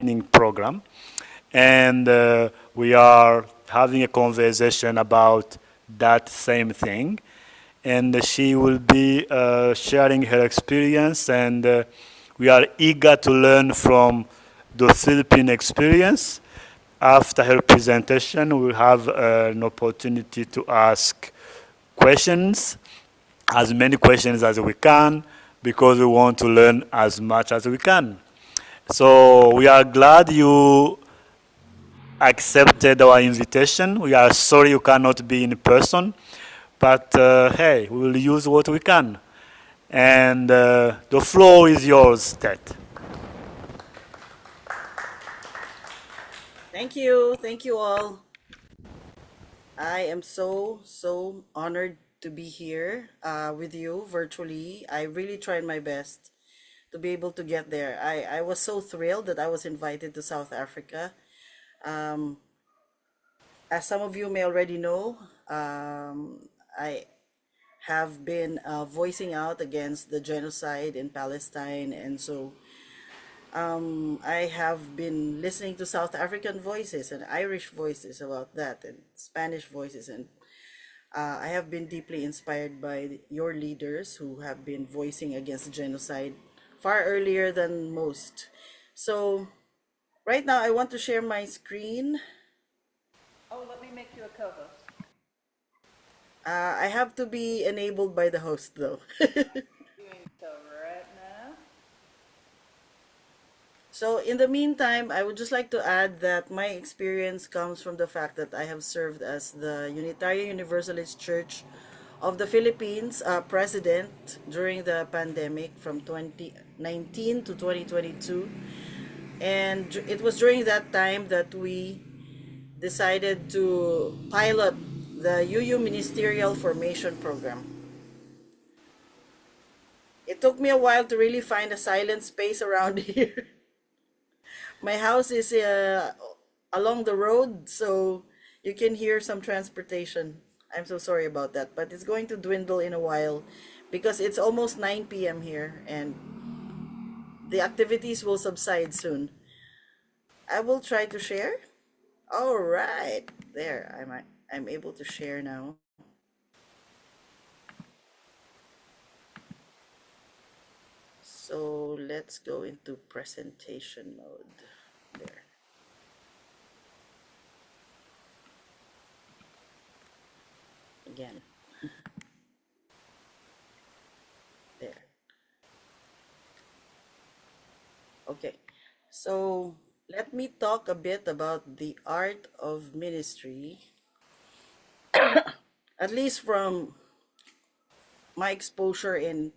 Cultivating program. And we are having a conversation about that same thing. And she will be sharing her experience, and we are eager to learn from the Philippine experience. After her presentation, we will have an opportunity to ask questions, as many questions as we can, because we want to learn as much as we can. So we are glad you accepted our invitation. We are sorry you cannot be in person, but hey, we will use what we can. And the floor is yours, Tet. Thank you. Thank you all. I am so honored to be here with you virtually. I really tried my best to be able to get there. I was so thrilled that I was invited to South Africa. Um, as some of you may already know, I have been voicing out against the genocide in Palestine, and so I have been listening to South African voices and Irish voices about that, and Spanish voices, and I have been deeply inspired by your leaders who have been voicing against genocide far earlier than most. So, right now, I want to share my screen. Oh, let me make you a co-host. I have to be enabled by the host, though. Doing so right now. So, in the meantime, I would just like to add that my experience comes from the fact that I have served as the Unitarian Universalist Church of the Philippines president during the pandemic from 2019 to 2022. And it was during that time that we decided to pilot the UU Ministerial Formation program. It took me a while to really find a silent space around here. My house is along the road, so you can hear some transportation. I'm so sorry about that, but it's going to dwindle in a while because it's almost 9 p.m. here and the activities will subside soon. I will try to share. All right, there I'm able to share now. So let's go into presentation mode. There. Again. There. Okay. So let me talk a bit about the art of ministry, at least from my exposure in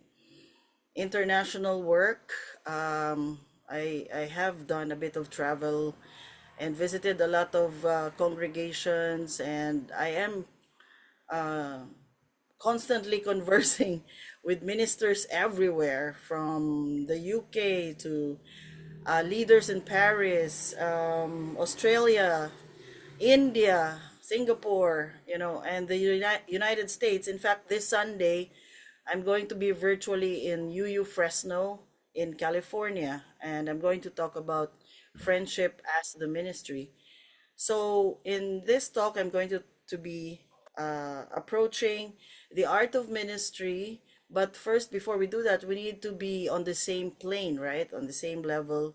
international work. I have done a bit of travel and visited a lot of congregations, and I am constantly conversing with ministers everywhere from the UK to leaders in Paris, Australia, India, Singapore, and the United States. In fact, this Sunday, I'm going to be virtually in UU Fresno in California, and I'm going to talk about friendship as the ministry. So, in this talk, I'm going to be approaching the art of ministry. But first, before we do that, we need to be on the same plane, right? On the same level,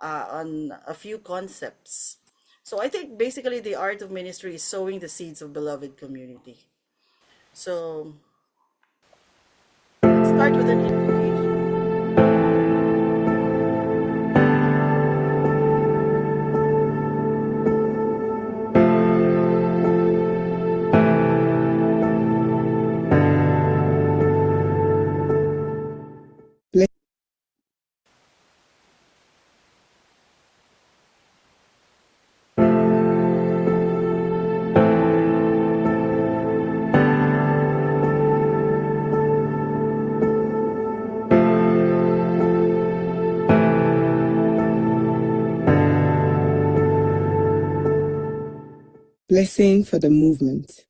on a few concepts. So I think basically the art of ministry is sowing the seeds of beloved community. So start with an invocation. Blessing for the movement.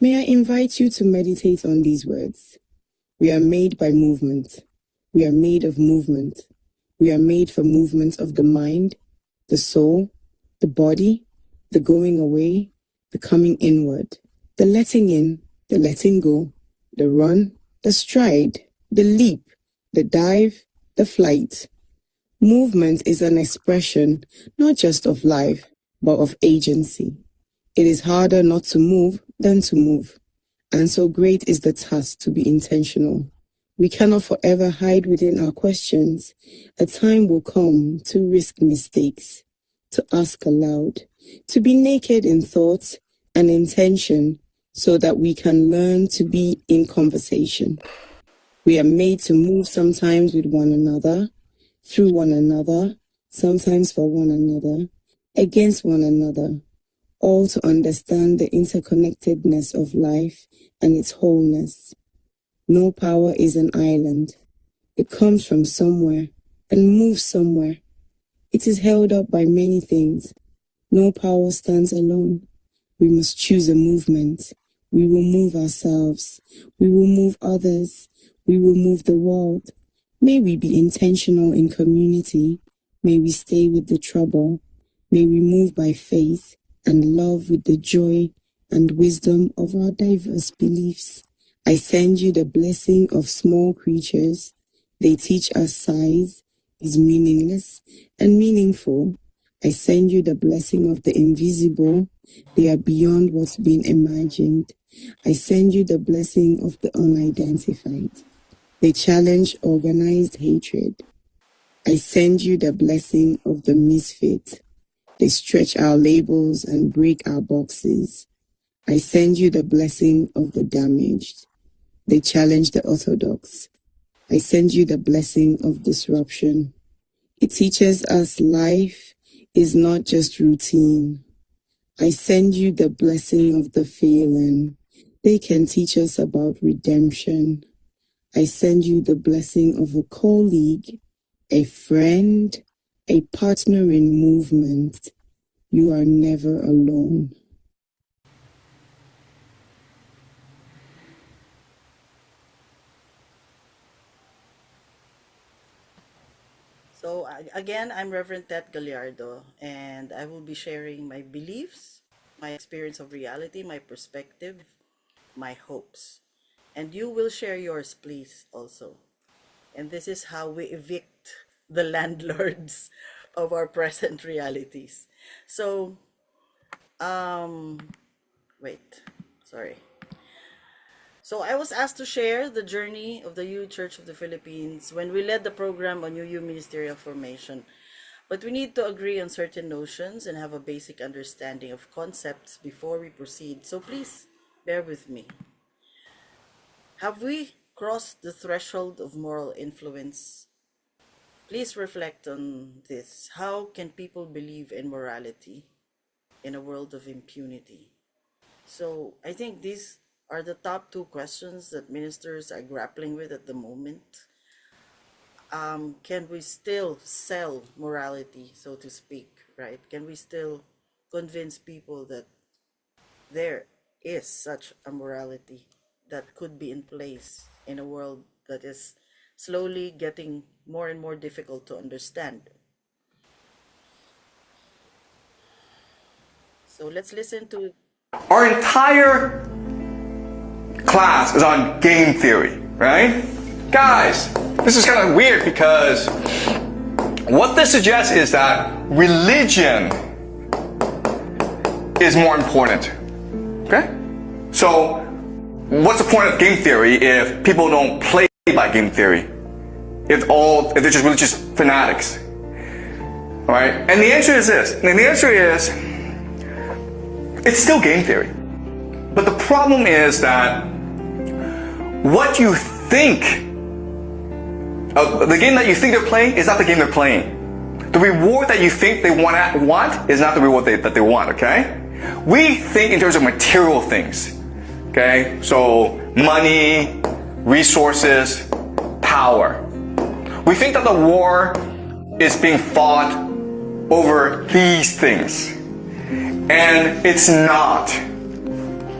May I invite you to meditate on these words. We are made by movement. We are made of movement. We are made for movement of the mind, the soul, the body, the going away, the coming inward, the letting in, the letting go, the run, the stride, the leap, the dive, the flight. Movement is an expression not just of life, but of agency. It is harder not to move than to move, and so great is the task to be intentional. We cannot forever hide within our questions. A time will come to risk mistakes, to ask aloud, to be naked in thought and intention so that we can learn to be in conversation. We are made to move sometimes with one another, through one another, sometimes for one another, against one another, all to understand the interconnectedness of life and its wholeness. No power is an island. It comes from somewhere and moves somewhere. It is held up by many things. No power stands alone. We must choose a movement. We will move ourselves. We will move others. We will move the world. May we be intentional in community. May we stay with the trouble. May we move by faith and love with the joy and wisdom of our diverse beliefs. I send you the blessing of small creatures. They teach us size is meaningless and meaningful. I send you the blessing of the invisible. They are beyond what's been imagined. I send you the blessing of the unidentified. They challenge organized hatred. I send you the blessing of the misfit. They stretch our labels and break our boxes. I send you the blessing of the damaged. They challenge the orthodox. I send you the blessing of disruption. It teaches us life is not just routine. I send you the blessing of the failing. They can teach us about redemption. I send you the blessing of a colleague, a friend, a partner in movement. You are never alone. So again, I'm Reverend Tet Gallardo, and I will be sharing my beliefs, my experience of reality, my perspective, my hopes. And you will share yours, please, also. And this is how we evict the landlords of our present realities. So, wait, sorry. So I was asked to share the journey of the UU Church of the Philippines when we led the program on UU Ministerial Formation. But we need to agree on certain notions and have a basic understanding of concepts before we proceed. So please bear with me. Have we crossed the threshold of moral influence? Please reflect on this. How can people believe in morality in a world of impunity? So I think these are the top two questions that ministers are grappling with at the moment. Can we still sell morality, so to speak, right? Can we still convince people that there is such a morality that could be in place in a world that is slowly getting more and more difficult to understand? So let's listen to. Our entire class is on game theory, right? Guys, this is kind of weird because what this suggests is that religion is more important, okay? So what's the point of game theory if people don't play by game theory? If they're just religious fanatics, all right? And the answer is this, and the answer is, it's still game theory. But the problem is that what you think, the game that you think they're playing is not the game they're playing. The reward that you think they want is not the reward that they want, okay? We think in terms of material things, okay? So money, resources, power. We think that the war is being fought over these things. And it's not.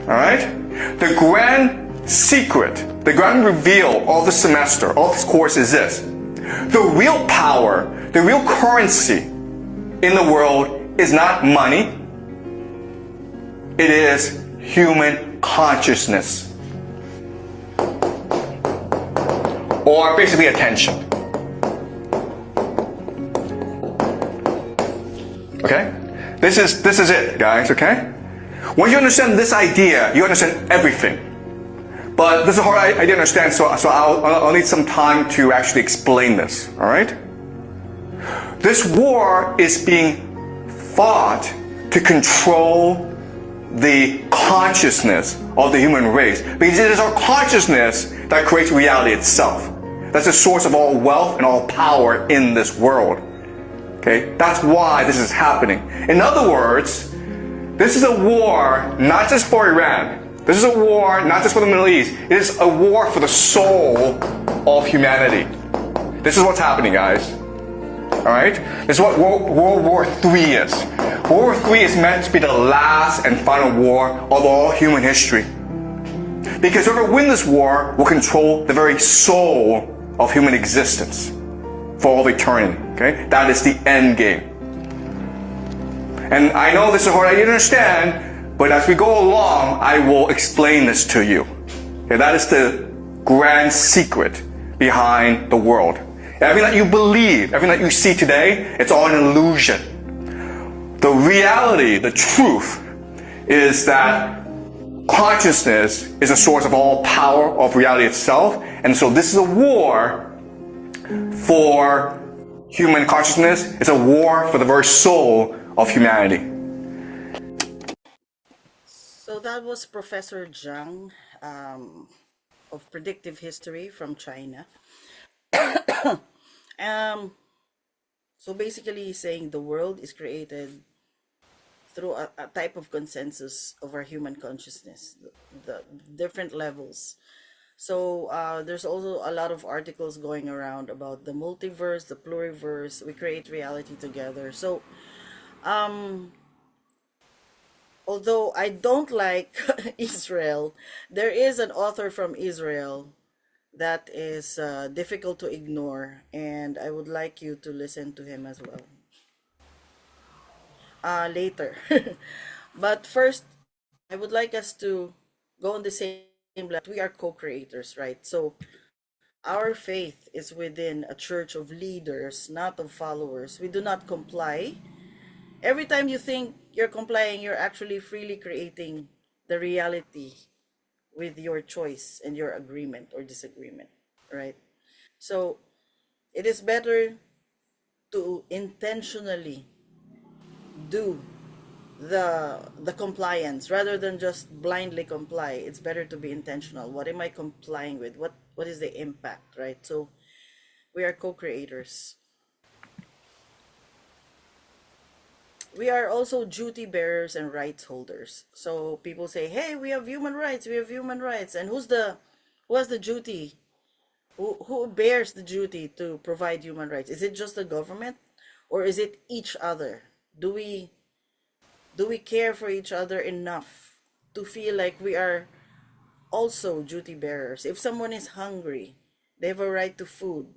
Alright? The grand secret, the grand reveal of the semester, of this course is this. The real power, the real currency in the world is not money, it is human consciousness. Or basically attention. Okay? This is it, guys, okay? Once you understand this idea, you understand everything. But this is a hard idea to understand, so I'll need some time to actually explain this, alright? This war is being fought to control the consciousness of the human race. Because it is our consciousness that creates reality itself. That's the source of all wealth and all power in this world. Okay? That's why this is happening. In other words, this is a war not just for Iran. This is a war not just for the Middle East. It is a war for the soul of humanity. This is what's happening, guys. Alright? This is what World War III is. World War III is meant to be the last and final war of all human history. Because whoever wins this war will control the very soul of human existence for all of eternity. Okay? That is the end game. And I know this is hard to understand, but as we go along, I will explain this to you. Okay? That is the grand secret behind the world. Everything that you believe, everything that you see today, it's all an illusion. The reality, the truth, is that consciousness is a source of all power of reality itself. And so this is a war for human consciousness. It's a war for the very soul of humanity. So that was Professor Zhang of Predictive History from China. So basically he's saying the world is created through a type of consensus of our human consciousness, the different levels. So there's also a lot of articles going around about the multiverse, the pluriverse. We create reality together. So although I don't like Israel, there is an author from Israel that is difficult to ignore, and I would like you to listen to him as well later. But first, I would like us to go on the same level. We are co-creators, right? So our faith is within a church of leaders, not of followers. We do not comply. Every time you think you're complying, you're actually freely creating the reality with your choice and your agreement or disagreement, right? So it is better to intentionally do the compliance rather than just blindly comply. It's better to be intentional. What am I complying with? What is the impact, right? So we are co-creators. We are also duty bearers and rights holders. So people say, "Hey, we have human rights. We have human rights." And who has the duty? Who bears the duty to provide human rights? Is it just the government, or is it each other? Do we care for each other enough to feel like we are also duty bearers? If someone is hungry, they have a right to food,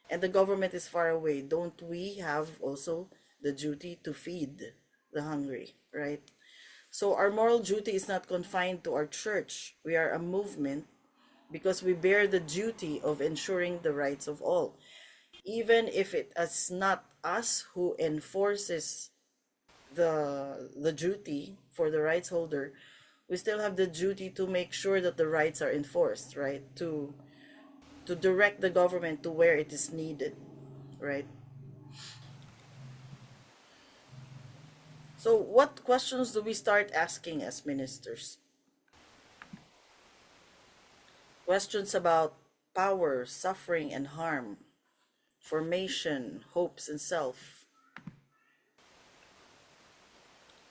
and the government is far away, don't we have also the duty to feed the hungry, right? So our moral duty is not confined to our church. We are a movement because we bear the duty of ensuring the rights of all. Even if it is not us who enforces the duty for the rights holder, we still have the duty to make sure that the rights are enforced, right? To direct the government to where it is needed, right? So what questions do we start asking as ministers? Questions about power, suffering, and harm, formation, hopes, and self.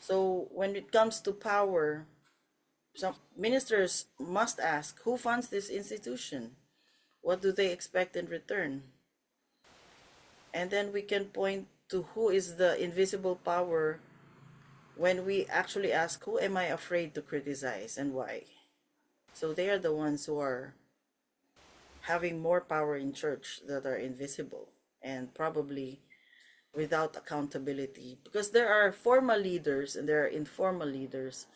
So when it comes to power, some ministers must ask, who funds this institution? What do they expect in return? And then we can point to who is the invisible power when we actually ask, who am I afraid to criticize and why? So they are the ones who are having more power in church that are invisible and probably without accountability, because there are formal leaders and there are informal leaders,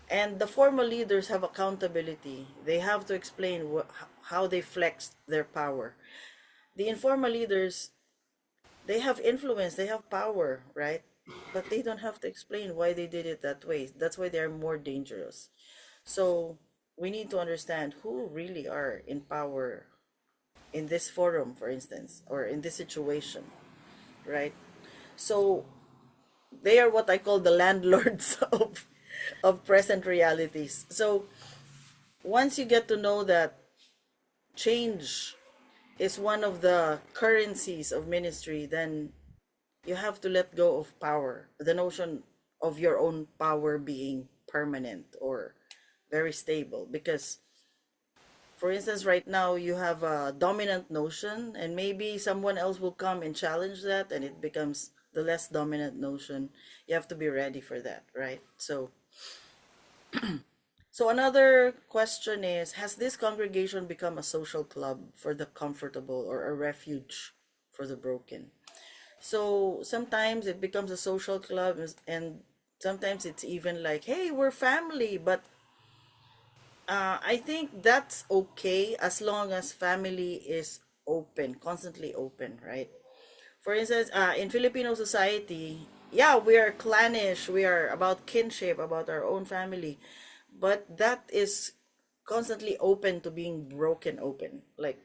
and the formal leaders have accountability. They have to explain how they flexed their power. The informal leaders, they have influence, they have power, right? But they don't have to explain why they did it that way. That's why they're more dangerous. So we need to understand who really are in power in this forum, for instance, or in this situation, right? So they are what I call the landlords of present realities. So once you get to know that change is one of the currencies of ministry, then you have to let go of power, the notion of your own power being permanent or very stable. Because, for instance, right now you have a dominant notion, and maybe someone else will come and challenge that, and it becomes the less dominant notion. You have to be ready for that, right? So another question is, has this congregation become a social club for the comfortable or a refuge for the broken? So sometimes it becomes a social club, and sometimes it's even like, hey, we're family. But I think that's okay as long as family is open, constantly open, right? For instance, in Filipino society, yeah, we are clannish, we are about kinship, about our own family, but that is constantly open to being broken open. Like,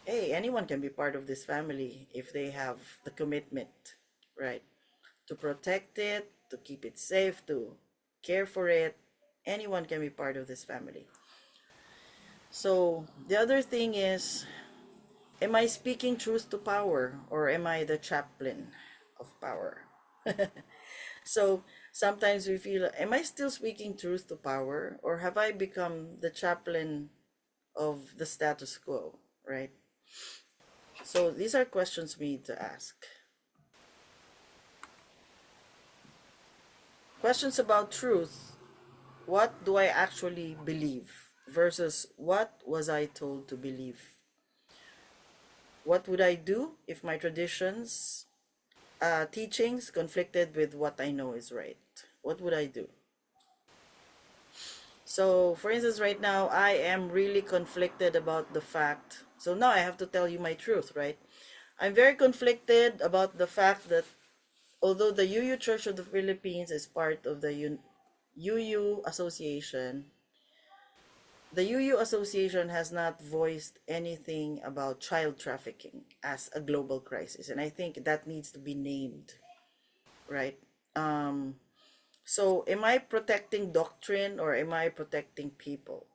hey, anyone can be part of this family if they have the commitment, right? To protect it, to keep it safe, to care for it. Anyone can be part of this family. So the other thing is, am I speaking truth to power, or am I the chaplain of power? So sometimes we feel, am I still speaking truth to power, or have I become the chaplain of the status quo, right? So these are questions we need to ask. Questions about truth. What do I actually believe versus what was I told to believe? What would I do if my traditions, teachings conflicted with what I know is right? What would I do? So, for instance, right now, I am really conflicted about the fact. So now I have to tell you my truth, right? I'm very conflicted about the fact that although the UU Church of the Philippines is part of the UU Association, the UU Association has not voiced anything about child trafficking as a global crisis. And I think that needs to be named, right? So am I protecting doctrine or am I protecting people?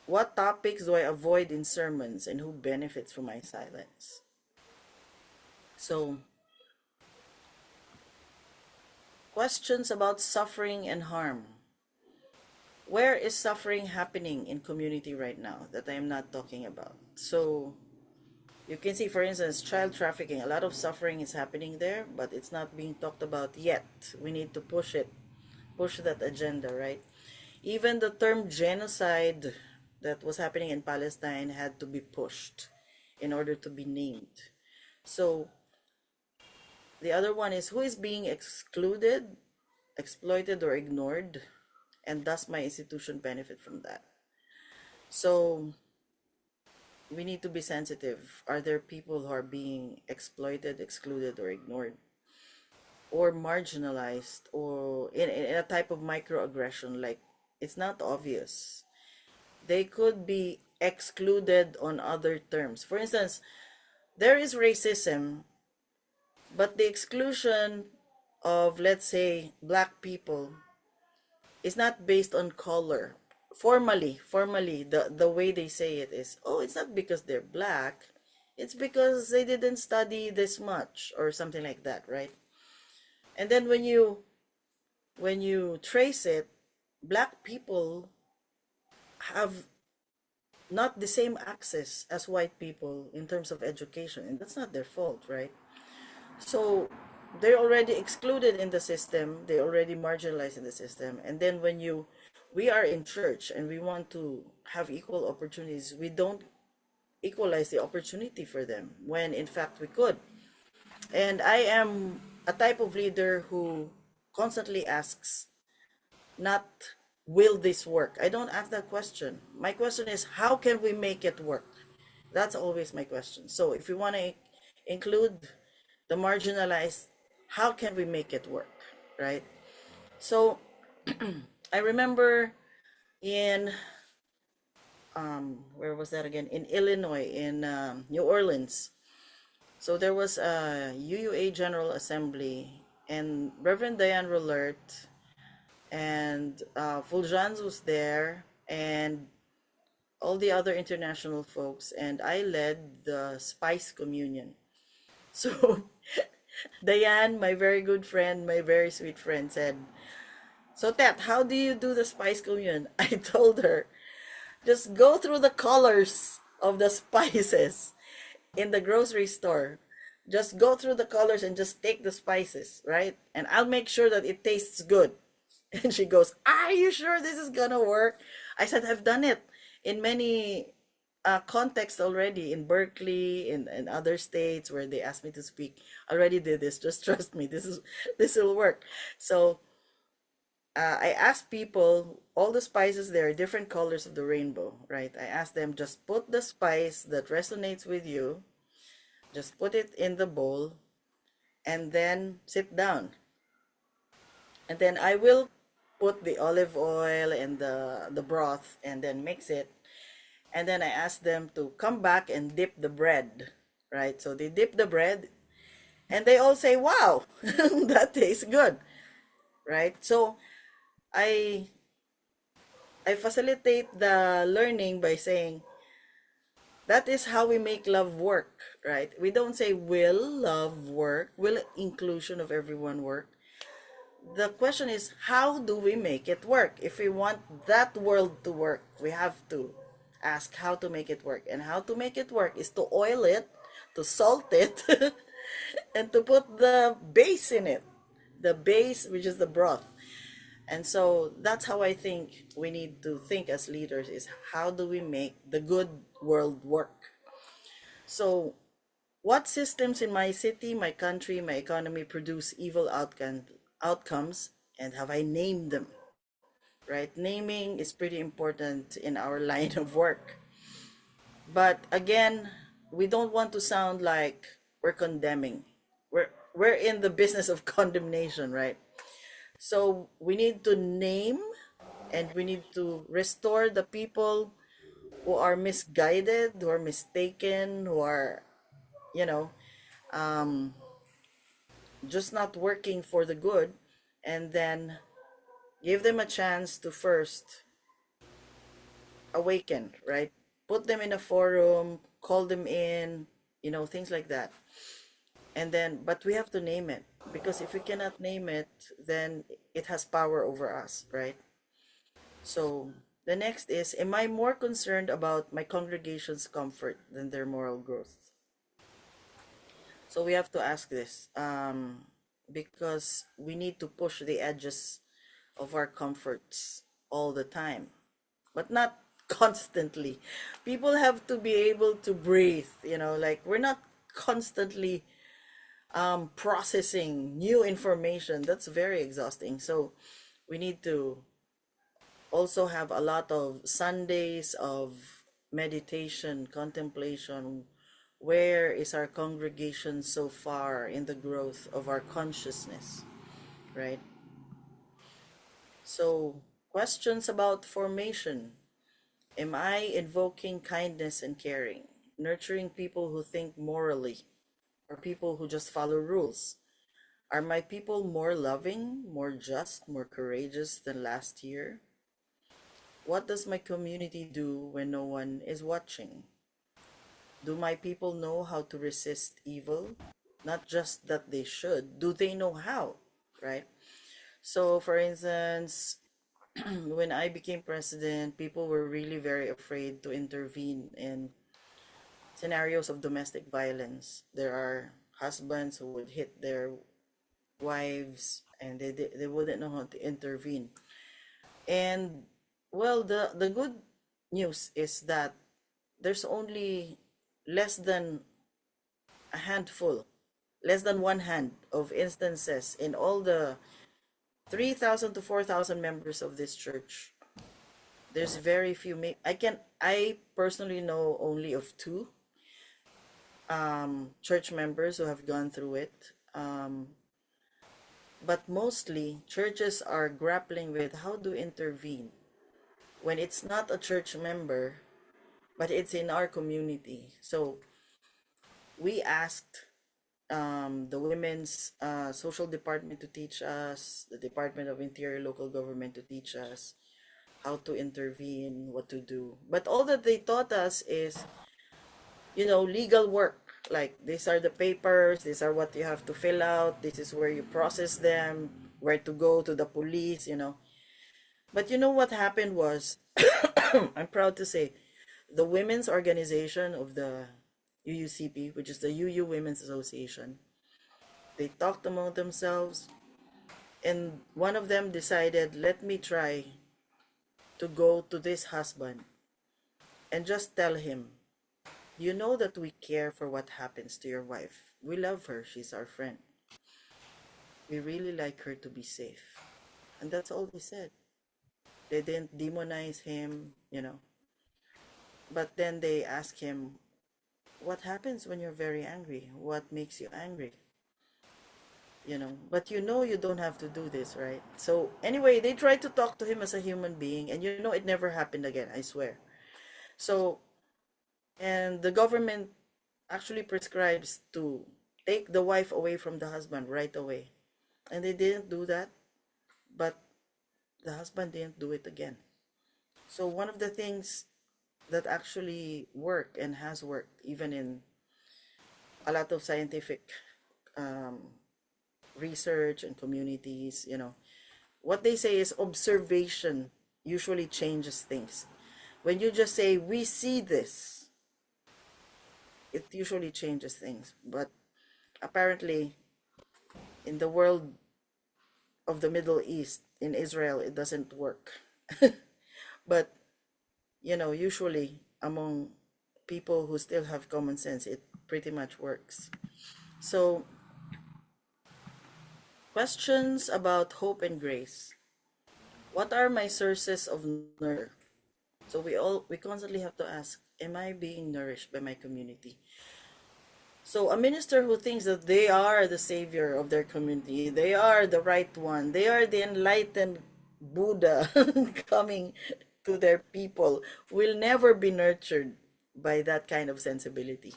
What topics do I avoid in sermons and who benefits from my silence? So, questions about suffering and harm. Where is suffering happening in community right now that I am not talking about? So, you can see, for instance, child trafficking. A lot of suffering is happening there, but it's not being talked about yet. We need to push it, push that agenda, right? Even the term genocide that was happening in Palestine had to be pushed in order to be named. So the other one is, who is being excluded, exploited, or ignored, and does my institution benefit from that? So we need to be sensitive. Are there people who are being exploited, excluded, or ignored, or marginalized, or in a type of microaggression? Like, it's not obvious. They could be excluded on other terms. For instance, there is racism, but the exclusion of, let's say, black people is not based on color. Formally, the way they say it is, oh, it's not because they're black, it's because they didn't study this much or something like that, right? And then when you trace it, black people have not the same access as white people in terms of education, and that's not their fault, right? So they're already excluded in the system, they're already marginalized in the system, and then when we are in church and we want to have equal opportunities, we don't equalize the opportunity for them when in fact we could. And I am a type of leader who constantly asks, not will this work? I don't ask that question. My question is, how can we make it work? That's always my question. So if we want to include the marginalized, how can we make it work? Right? So I remember in where was that again? In Illinois, in New Orleans. So there was a UUA General Assembly, and Reverend Diane Roulert and Fulgence was there, and all the other international folks, and I led the Spice Communion. So Diane, my very good friend, my very sweet friend, said, "So Tet, how do you do the Spice Communion?" I told her, just go through the colors of the spices in the grocery store. Just go through the colors and just take the spices, right? And I'll make sure that it tastes good. And she goes, "Are you sure this is gonna work?" I said, "I've done it in many contexts already, in Berkeley, in other states where they asked me to speak. I already did this. Just trust me. This will work." So I asked people, all the spices there are different colors of the rainbow, right? I asked them, just put the spice that resonates with you, just put it in the bowl, and then sit down. And then I will put the olive oil and the broth and then mix it. And then I asked them to come back and dip the bread, right? So they dip the bread and they all say, "Wow, that tastes good," right? So I I facilitate the learning by saying, that is how we make love work, right? We don't say, will love work? Will inclusion of everyone work? The question is, how do we make it work? If we want that world to work, we have to ask how to make it work. And how to make it work is to oil it, to salt it, and to put the base in it. The base, which is the broth. And so that's how I think we need to think as leaders, is how do we make the good world work? So what systems in my city, my country, my economy produce evil outcomes, and have I named them? Right? Naming is pretty important in our line of work. But again, we don't want to sound like we're condemning. We're in the business of condemnation, right? So we need to name, and we need to restore the people who are misguided, who are mistaken, who are, you know, just not working for the good, and then give them a chance to first awaken, right? Put them in a forum, call them in, things like that. And then, but we have to name it, because if we cannot name it, then it has power over us, right? So the next is, am I more concerned about my congregation's comfort than their moral growth? So we have to ask this, because we need to push the edges of our comforts all the time, but not constantly. People have to be able to breathe, like we're not constantly processing new information. That's very exhausting. So we need to also have a lot of Sundays of meditation, contemplation. Where is our congregation so far in the growth of our consciousness, right? So, questions about formation. Am I invoking kindness and caring, nurturing people who think morally, or people who just follow rules? Are my people more loving, more just, more courageous than last year? What does my community do when no one is watching? Do my people know how to resist evil? Not just that they should, do they know how, right? So, for instance, when I became president, people were really very afraid to intervene in scenarios of domestic violence. There are husbands who would hit their wives, and they wouldn't know how to intervene. And well, the good news is that there's only less than a handful, less than one hand of instances in all the 3,000 to 4,000 members of this church. There's very few. I personally know only of two church members who have gone through it. But mostly, churches are grappling with how to intervene when it's not a church member, but it's in our community. So we asked the women's social department to teach us, the Department of Interior local government to teach us how to intervene, what to do. But all that they taught us is, legal work. Like, these are the papers, these are what you have to fill out, this is where you process them, where to go to the police. But what happened was, I'm proud to say, the women's organization of the UUCP, which is the UU Women's Association, they talked among themselves, and one of them decided, let me try to go to this husband and just tell him, you know that we care for what happens to your wife. We love her. She's our friend. We really like her to be safe. And that's all they said. They didn't demonize him. But then they asked him, what happens when you're very angry? What makes you angry? But you don't have to do this, right? So anyway, they tried to talk to him as a human being, and it never happened again, I swear. So, and the government actually prescribes to take the wife away from the husband right away. And they didn't do that, but the husband didn't do it again. So one of the things that actually work and has worked, even in a lot of scientific research and communities, what they say is observation usually changes things. When you just say, we see this, it usually changes things. But apparently, in the world of the Middle East, in Israel, it doesn't work. But, usually among people who still have common sense, it pretty much works. So, questions about hope and grace. What are my sources of nurture? So we constantly have to ask, am I being nourished by my community? So a minister who thinks that they are the savior of their community, they are the right one, they are the enlightened Buddha coming to their people, will never be nurtured by that kind of sensibility.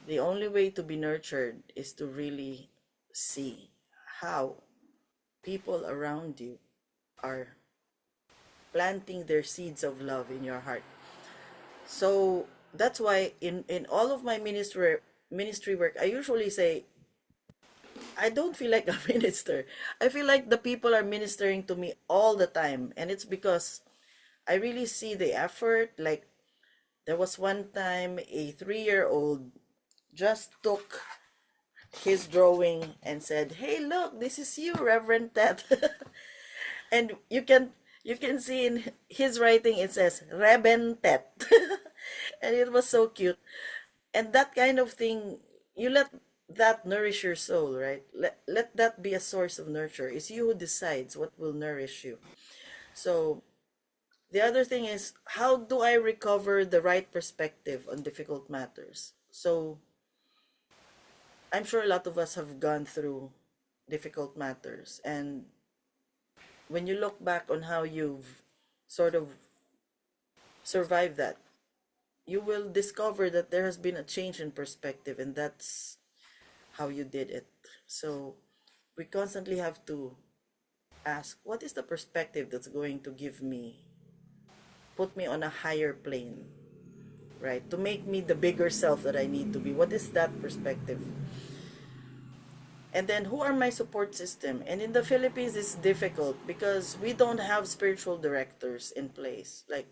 The only way to be nurtured is to really see how people around you are planting their seeds of love in your heart. So that's why in all of my ministry work, I usually say, I don't feel like a minister. I feel like the people are ministering to me all the time. And it's because I really see the effort. Like, there was one time a 3-year-old just took his drawing and said, hey, look, this is you, Reverend Tet. And you can see in his writing, it says Reben Tet. And it was so cute. And that kind of thing, you let that nourish your soul, right? Let that be a source of nurture. It's you who decides what will nourish you. So the other thing is, how do I recover the right perspective on difficult matters? So I'm sure a lot of us have gone through difficult matters, and when you look back on how you've sort of survived that, you will discover that there has been a change in perspective, and that's how you did it. So we constantly have to ask, what is the perspective that's going to put me on a higher plane, right? To make me the bigger self that I need to be. What is that perspective? And then, who are my support system? And in the Philippines, it's difficult because we don't have spiritual directors in place. Like,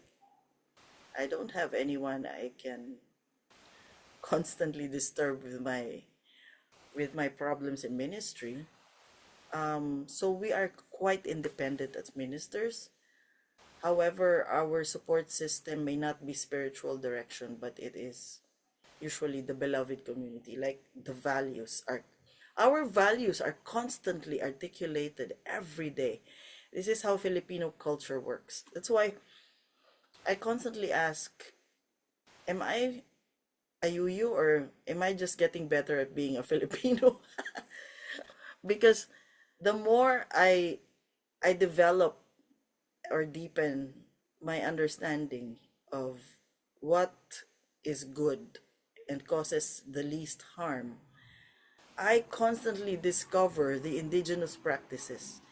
I don't have anyone I can constantly disturb with my problems in ministry. So we are quite independent as ministers. However, our support system may not be spiritual direction, but it is usually the beloved community, like the values are, our values are constantly articulated every day. This is how Filipino culture works. That's why I constantly ask, am I a UU or am I just getting better at being a Filipino? Because the more I develop or deepen my understanding of what is good and causes the least harm, I constantly discover the indigenous practices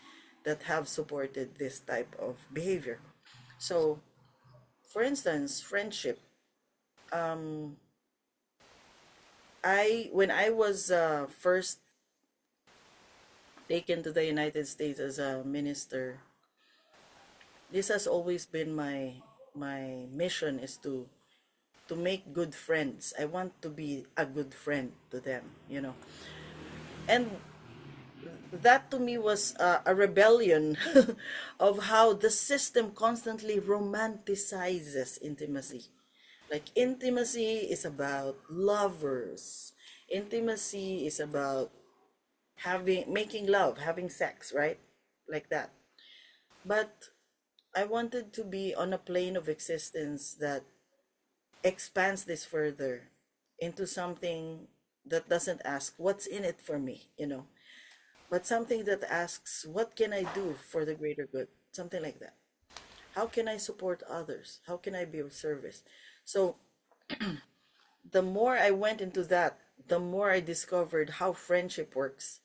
that have supported this type of behavior. So, for instance, friendship. I when I was first taken to the United States as a minister, this has always been my mission is to make good friends. I want to be a good friend to them. And that to me was a rebellion of how the system constantly romanticizes intimacy. Like intimacy is about lovers. Intimacy is about making love, having sex, right? Like that. But I wanted to be on a plane of existence that expands this further into something that doesn't ask what's in it for me, but something that asks what can I do for the greater good, something like that. How can I support others? How can I be of service? So the more I went into that, the more I discovered how friendship works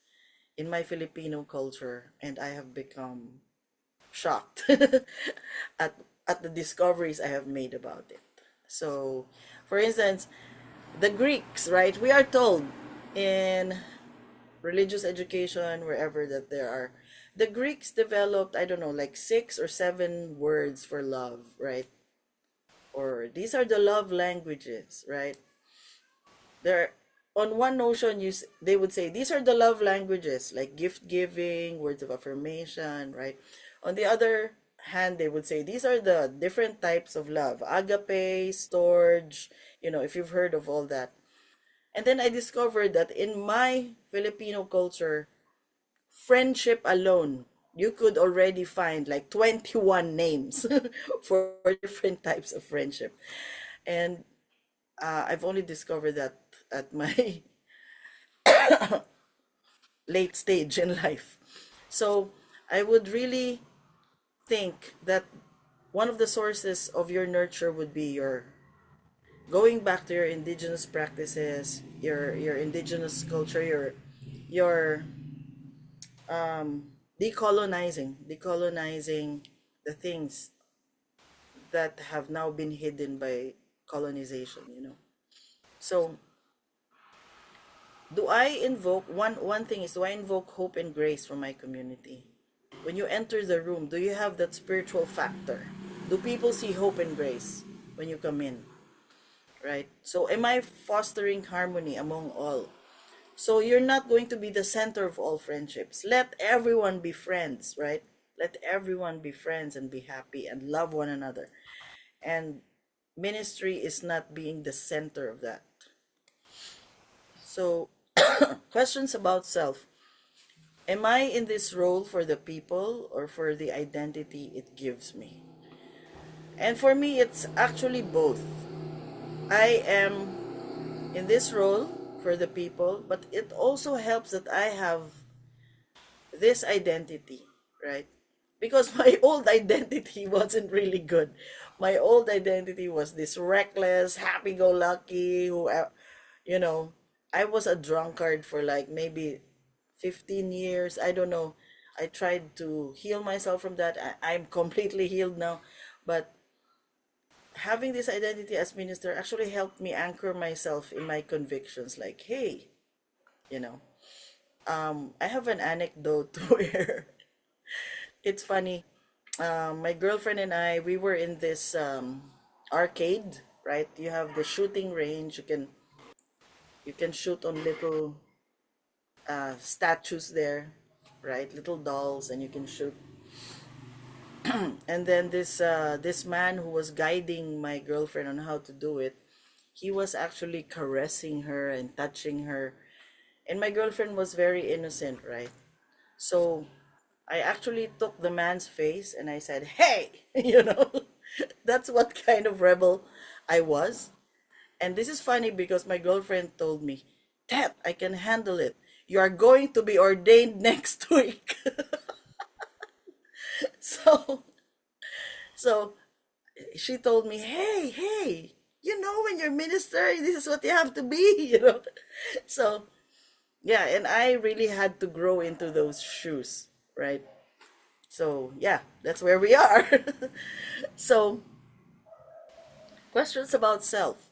in my Filipino culture, and I have become shocked at at the discoveries I have made about it. So, for instance, the Greeks, right? We are told in religious education, wherever that there are, the Greeks developed, I don't know, like 6 or 7 words for love, right? Or these are the love languages, right? There, on one notion, they would say these are the love languages, like gift giving, words of affirmation, right? On the other hand, they would say these are the different types of love: agape, storge, if you've heard of all that. And then I discovered that in my Filipino culture, friendship alone, you could already find like 21 names for different types of friendship. And I've only discovered that at my late stage in life. So I would really think that one of the sources of your nurture would be your going back to your indigenous practices, your indigenous culture, your decolonizing the things that have now been hidden by colonization. So do I invoke one thing is, do I invoke hope and grace for my community? When you enter the room, do you have that spiritual factor? Do people see hope and grace when you come in? Right? So am I fostering harmony among all? So you're not going to be the center of all friendships. Let everyone be friends, right? Let everyone be friends and be happy and love one another. And ministry is not being the center of that. So questions about self. Am I in this role for the people or for the identity it gives me? And for me, it's actually both. I am in this role for the people, but it also helps that I have this identity, right? Because my old identity wasn't really good. My old identity was this reckless, happy-go-lucky, you know, I was a drunkard for like maybe 15 years. I don't know. I tried to heal myself from that. I'm completely healed now. But having this identity as minister actually helped me anchor myself in my convictions. Like, hey, you know, I have an anecdote where it's funny. My girlfriend and I, we were in this arcade, right? You have the shooting range. You can shoot on little statues there, right? Little dolls, and you can shoot. And then this man who was guiding my girlfriend on how to do it, he was actually caressing her and touching her. And my girlfriend was very innocent, right? So I actually took the man's face and I said, "Hey!" you know, that's what kind of rebel I was. And this is funny because my girlfriend told me, "Tet, I can handle it. You are going to be ordained next week." so, so she told me, "Hey, hey, you know, when you're ministering, this is what you have to be," you know. So, yeah, and I really had to grow into those shoes, right? So, yeah, that's where we are. So, questions about self.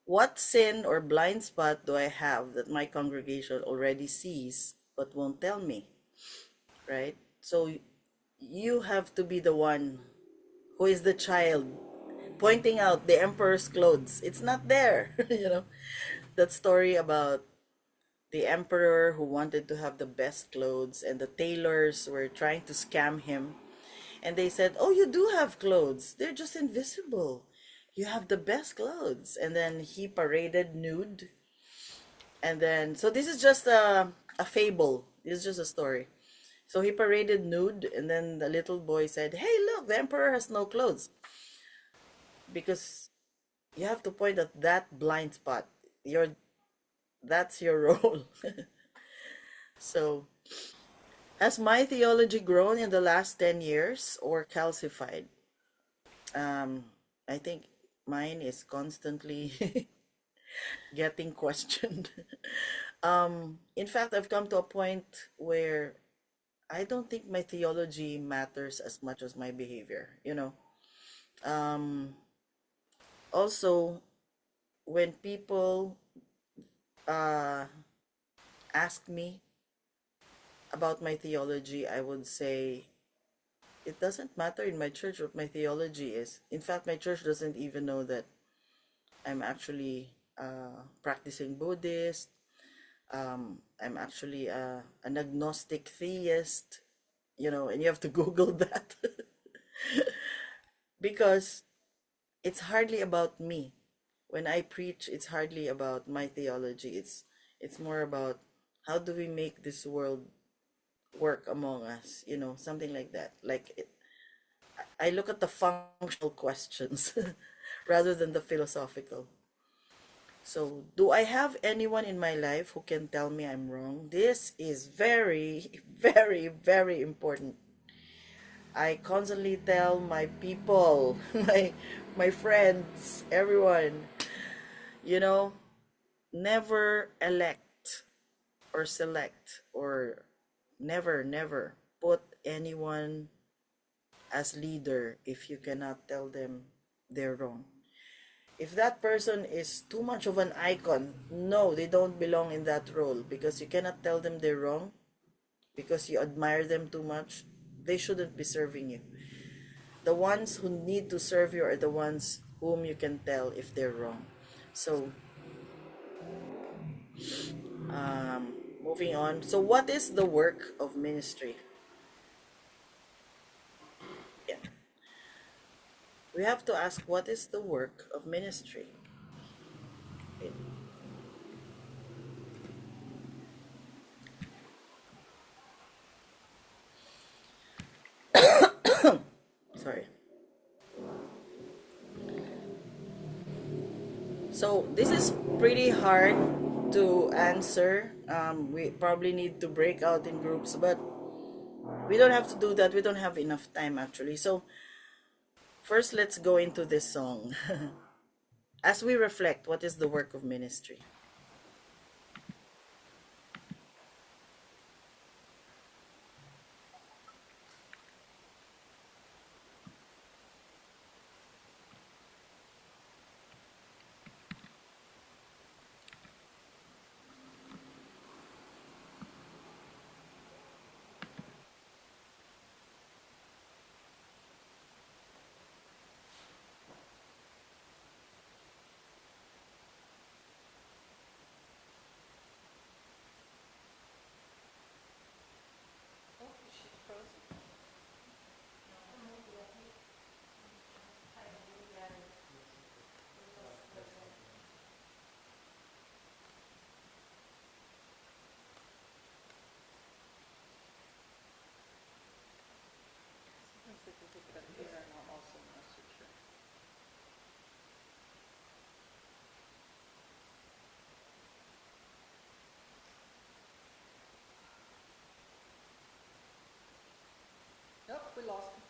What sin or blind spot do I have that my congregation already sees but won't tell me, right? So, you have to be the one who is the child pointing out the emperor's clothes. It's not there, you know. That story about the emperor who wanted to have the best clothes and the tailors were trying to scam him. And they said, "Oh, you do have clothes. They're just invisible. You have the best clothes." And then he paraded nude. And then, so this is just a fable. This is just a story. So he paraded nude, and then the little boy said, "Hey, look, the emperor has no clothes." Because you have to point at that blind spot. That's your role. So, has my theology grown in the last 10 years or calcified? Um, I think mine is constantly getting questioned. In fact, I've come to a point where I don't think my theology matters as much as my behavior, you know. Um, Also, when people uh, ask me about my theology, I would say it doesn't matter in my church what my theology is. In fact, my church doesn't even know that I'm actually practicing Buddhist. I'm actually an agnostic theist, you know, and you have to Google that because it's hardly about me. When I preach, it's hardly about my theology. It's more about how do we make this world work among us, you know, something like that. I look at the functional questions rather than the philosophical. So, do I have anyone in my life who can tell me I'm wrong? This is very, very, very important. I constantly tell my people, my friends, everyone, you know, never elect or select or never put anyone as leader if you cannot tell them they're wrong. If that person is too much of an icon, no, they don't belong in that role because you cannot tell them they're wrong because you admire them too much. They shouldn't be serving you. The ones who need to serve you are the ones whom you can tell if they're wrong. So, moving on. So, what is the work of ministry? Yeah. We have to ask what is the work of ministry? Okay. Sorry. So this is pretty hard to answer. We probably need to break out in groups, but we don't have to do that. We don't have enough time actually. So first, let's go into this song. As we reflect, what is the work of ministry? lost her.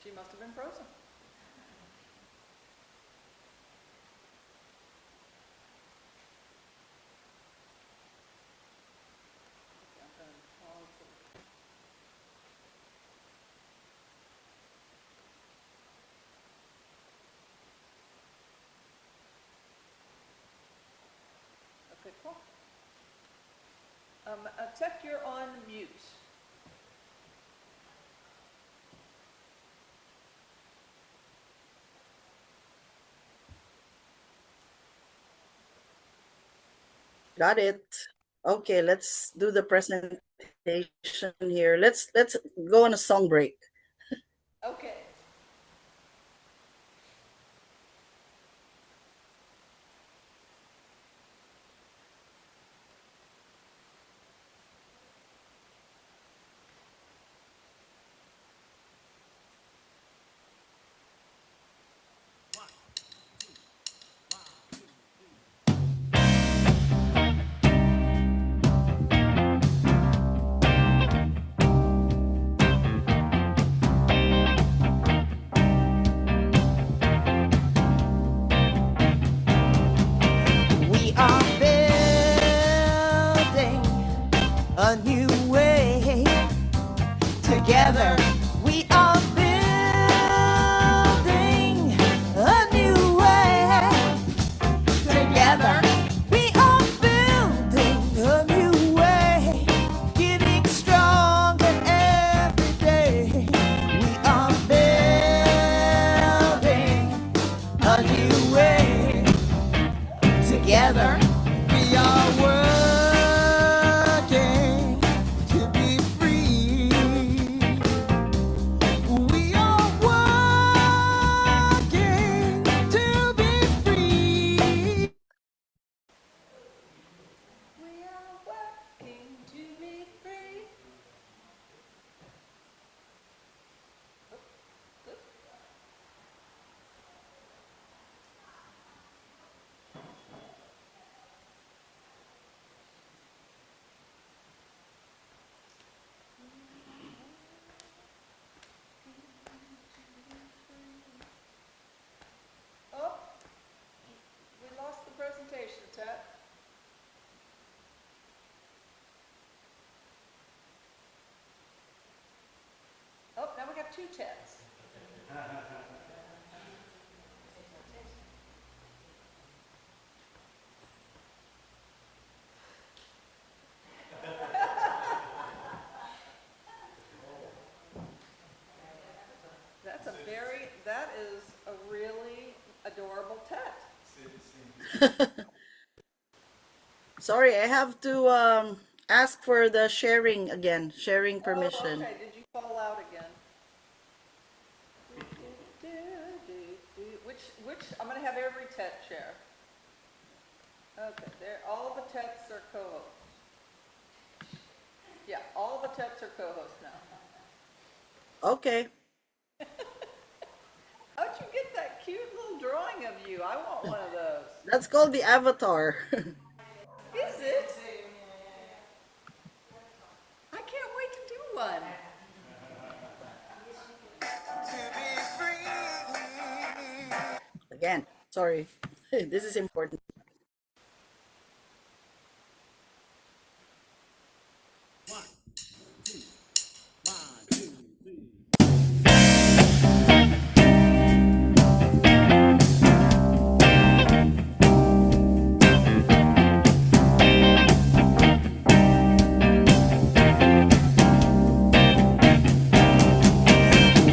She must have been frozen. Okay, I'm gonna pause it. Okay, cool. Tet, you're on mute. Got it. Okay, let's do the presentation here. Let's go on a song break. Okay. We are building a new way. Together, we are building a new way. Together, we are building a new way. Getting stronger every day. We are building a new way. Together, we are working to be free. We are working to be free. We are working to be free. Good. Oh, we lost the presentation, Tet. Oh, now we got two Tets. That is a really adorable Tet. Sorry, I have to ask for the sharing again, sharing permission. Oh, okay, did you fall out again? Which, I'm gonna have every Tet share. Okay, there, all the Tets are co-hosts. Yeah, all the Tets are co-hosts now. Okay. How'd you get that cute little drawing of you? I want one of those. That's called the avatar. Is it? I can't wait to do one. Again, sorry. This is important.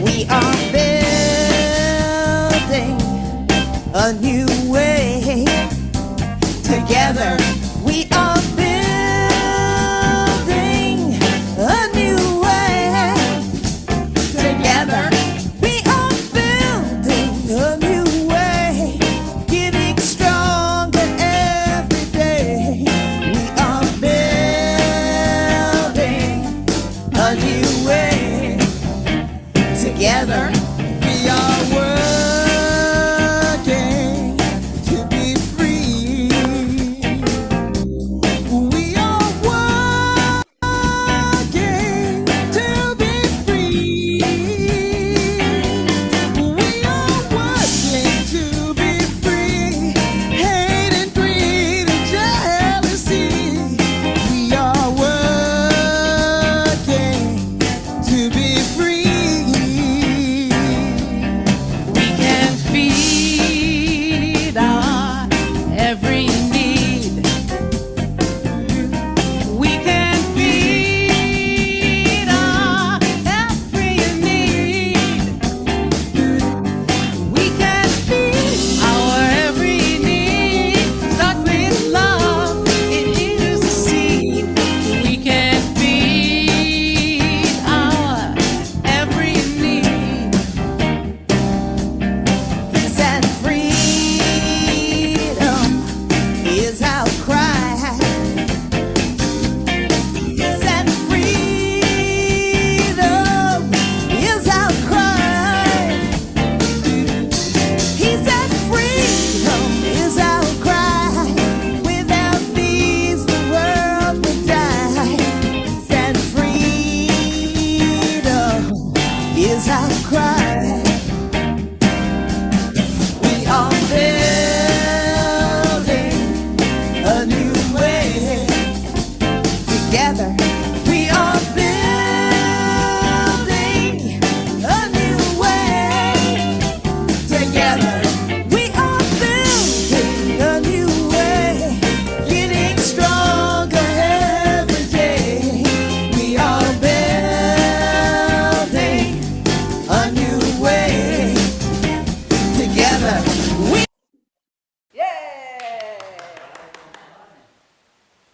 We are building a new way. Together, we are building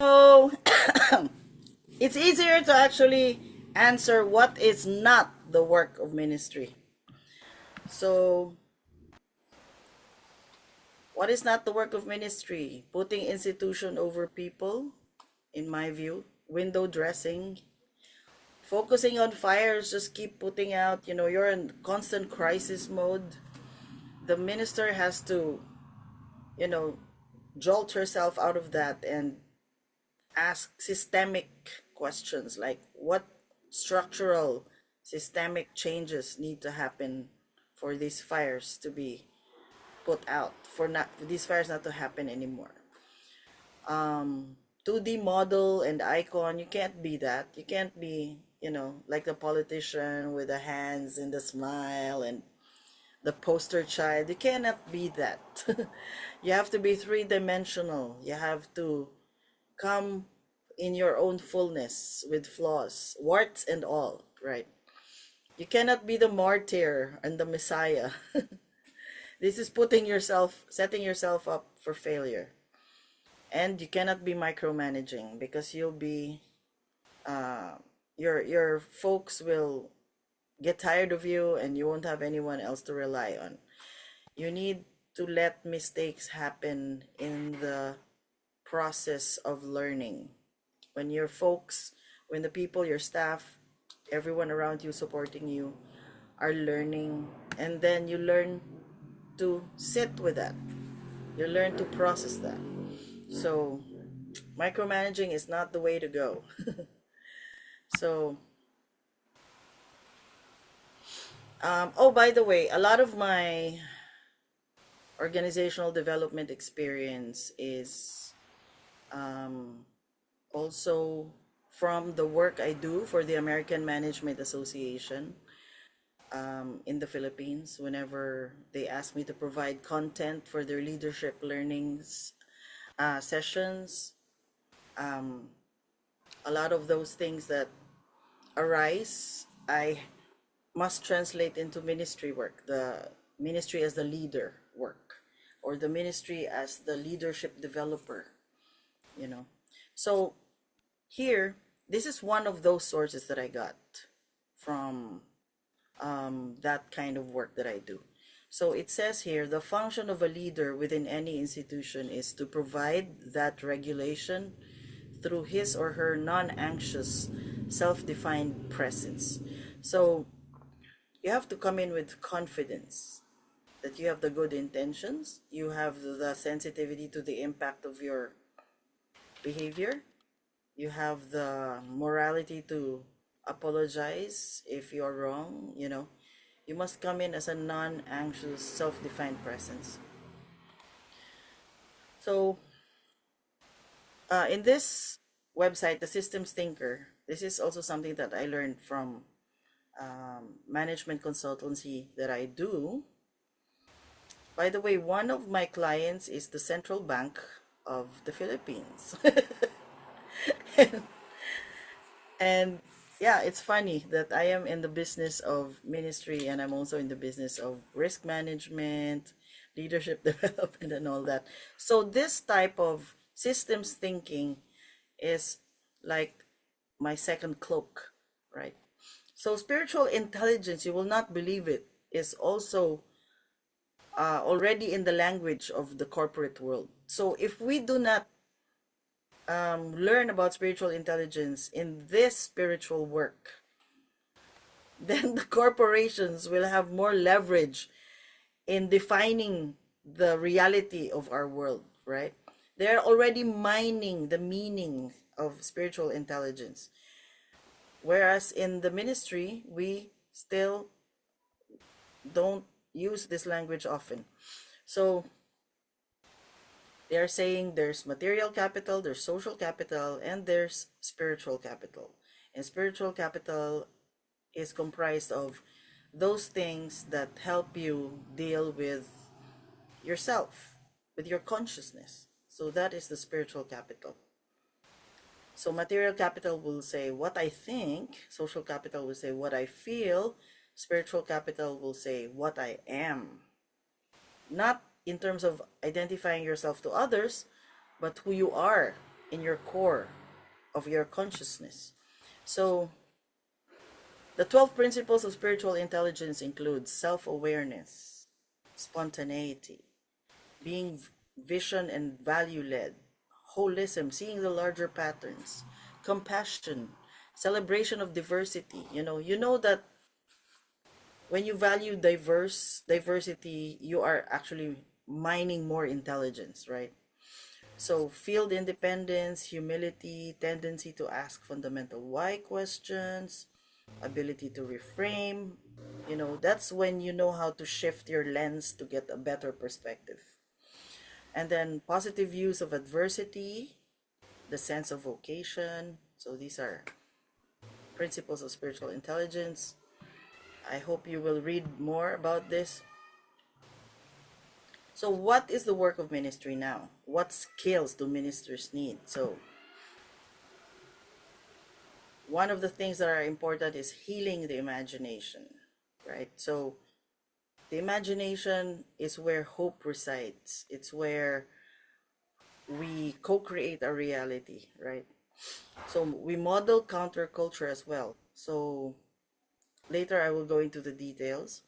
So it's easier to actually answer what is not the work of ministry. So, what is not the work of ministry? Putting institution over people, in my view, window dressing, focusing on fires, just keep putting out, you're in constant crisis mode. The minister has to, you know, jolt herself out of that and ask systemic questions like what structural systemic changes need to happen for these fires to be put out, for these fires not to happen anymore. 2D model and icon, you can't be that. You can't be, like the politician with the hands and the smile and the poster child. You cannot be that. You have to be three-dimensional. You have to come in your own fullness with flaws, warts and all, right? You cannot be the martyr and the messiah. This is setting yourself up for failure. And you cannot be micromanaging because you'll be, your folks will get tired of you and you won't have anyone else to rely on. You need to let mistakes happen in the process of learning. When your folks, when the people, your staff, everyone around you supporting you are learning, and then you learn to sit with that. You learn to process that. So, micromanaging is not the way to go. So, oh, by the way, a lot of my organizational development experience is also from the work I do for the American Management Association in the Philippines. Whenever they ask me to provide content for their leadership learnings sessions, a lot of those things that arise, I must translate into ministry work, the ministry as the leader work, or the ministry as the leadership developer, you know. So here, this is one of those sources that I got from that kind of work that I do. So it says here, the function of a leader within any institution is to provide that regulation through his or her non-anxious, self-defined presence. So you have to come in with confidence that you have the good intentions, you have the sensitivity to the impact of your behavior, you have the morality to apologize if you're wrong, you know. You must come in as a non-anxious, self-defined presence. So, in this website, the Systems Thinker, this is also something that I learned from management consultancy that I do. By the way, one of my clients is the Central Bank of the Philippines. And yeah, it's funny that I am in the business of ministry and I'm also in the business of risk management, leadership development, and all that. So this type of systems thinking is like my second cloak, right? So spiritual intelligence, you will not believe it, is also already in the language of the corporate world. So if we do not learn about spiritual intelligence in this spiritual work, then the corporations will have more leverage in defining the reality of our world, right? They're already mining the meaning of spiritual intelligence. Whereas in the ministry, we still don't use this language often. So they are saying there's material capital, there's social capital, and there's spiritual capital. And spiritual capital is comprised of those things that help you deal with yourself, with your consciousness. So that is the spiritual capital. So material capital will say what I think, social capital will say what I feel, spiritual capital will say what I am. Not in terms of identifying yourself to others, but who you are in your core of your consciousness. So the 12 principles of spiritual intelligence include self-awareness, spontaneity, being vision and value led, holism, seeing the larger patterns, compassion, celebration of diversity. You know that when you value diversity, you are actually mining more intelligence, right? So field independence, humility, tendency to ask fundamental why questions, ability to reframe. That's when you know how to shift your lens to get a better perspective. And then positive use of adversity, the sense of vocation. So these are principles of spiritual intelligence. I hope you will read more about this. So what is the work of ministry now? What skills do ministers need? So one of the things that are important is healing the imagination, right? So the imagination is where hope resides. It's where we co-create a reality, right? So we model counterculture as well. So later I will go into the details.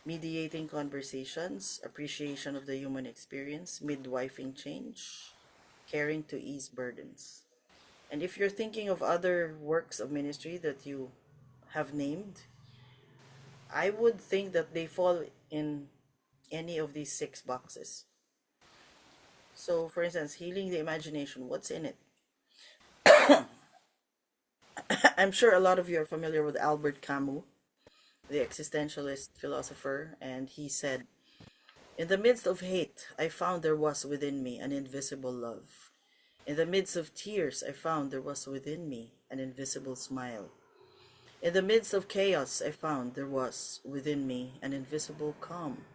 Mediating conversations, appreciation of the human experience, midwifing change, caring to ease burdens. And if you're thinking of other works of ministry that you have named, I would think that they fall in any of these 6 boxes. So, for instance, healing the imagination, what's in it? I'm sure a lot of you are familiar with Albert Camus, the existentialist philosopher, and he said, "In the midst of hate, I found there was within me an invisible love. In the midst of tears, I found there was within me an invisible smile. In the midst of chaos, I found there was within me an invisible calm.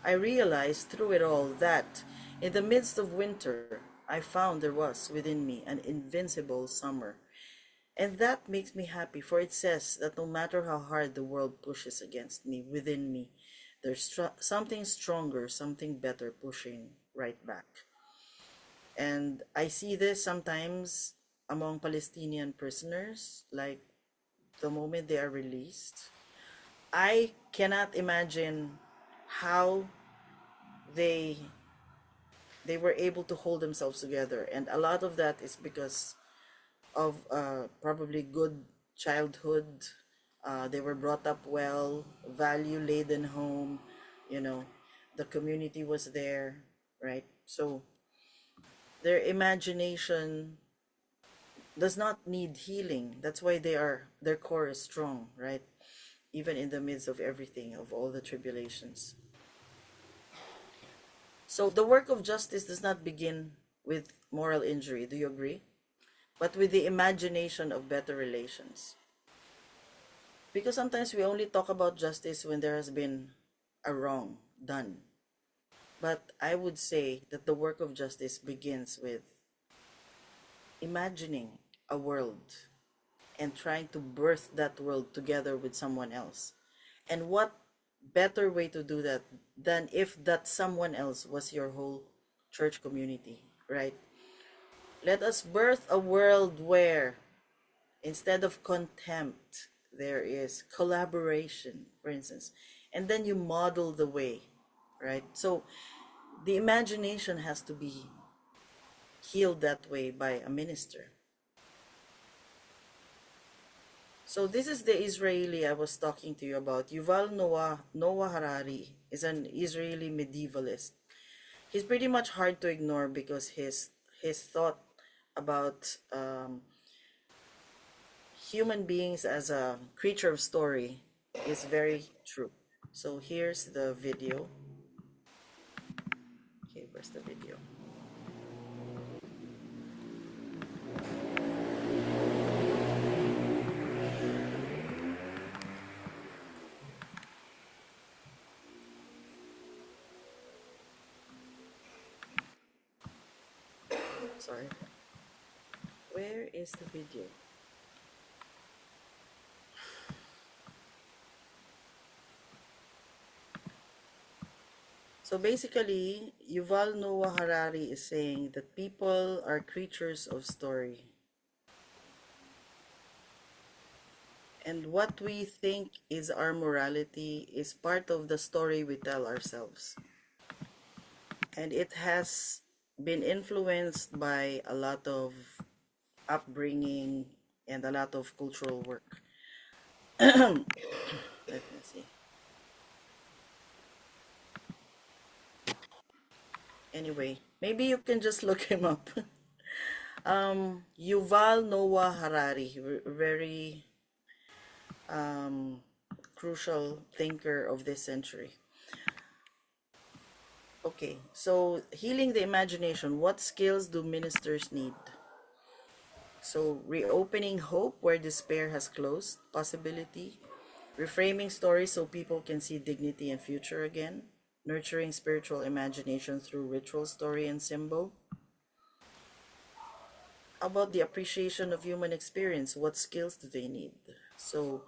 I realized through it all that in the midst of winter, I found there was within me an invincible summer. And that makes me happy, for it says that no matter how hard the world pushes against me, within me, there's something stronger, something better pushing right back." And I see this sometimes among Palestinian prisoners, like the moment they are released. I cannot imagine how they they were able to hold themselves together, and a lot of that is because of probably good childhood. They were brought up well, value laden home. You know, the community was there, right? So their imagination does not need healing. That's why their core is strong, right? Even in the midst of everything, of all the tribulations. So the work of justice does not begin with moral injury, do you agree? But with the imagination of better relations. Because sometimes we only talk about justice when there has been a wrong done. But I would say that the work of justice begins with imagining a world and trying to birth that world together with someone else. And what better way to do that than if that someone else was your whole church community, right? Let us birth a world where instead of contempt, there is collaboration, for instance. And then you model the way, right? So the imagination has to be healed that way by a minister. So this is the Israeli I was talking to you about. Yuval Noah Harari is an Israeli medievalist. He's pretty much hard to ignore because his thought about human beings as a creature of story is very true. So here's the video. Okay, where's the video? Sorry. Where is the video? So basically, Yuval Noah Harari is saying that people are creatures of story. And what we think is our morality is part of the story we tell ourselves. And it has been influenced by a lot of upbringing and a lot of cultural work. Let me see. Anyway, maybe you can just look him up. Yuval Noah Harari, very crucial thinker of this century. Okay, so healing the imagination. What skills do ministers need? So reopening hope where despair has closed, possibility. Reframing stories so people can see dignity and future again. Nurturing spiritual imagination through ritual, story, and symbol. How about the appreciation of human experience? What skills do they need? So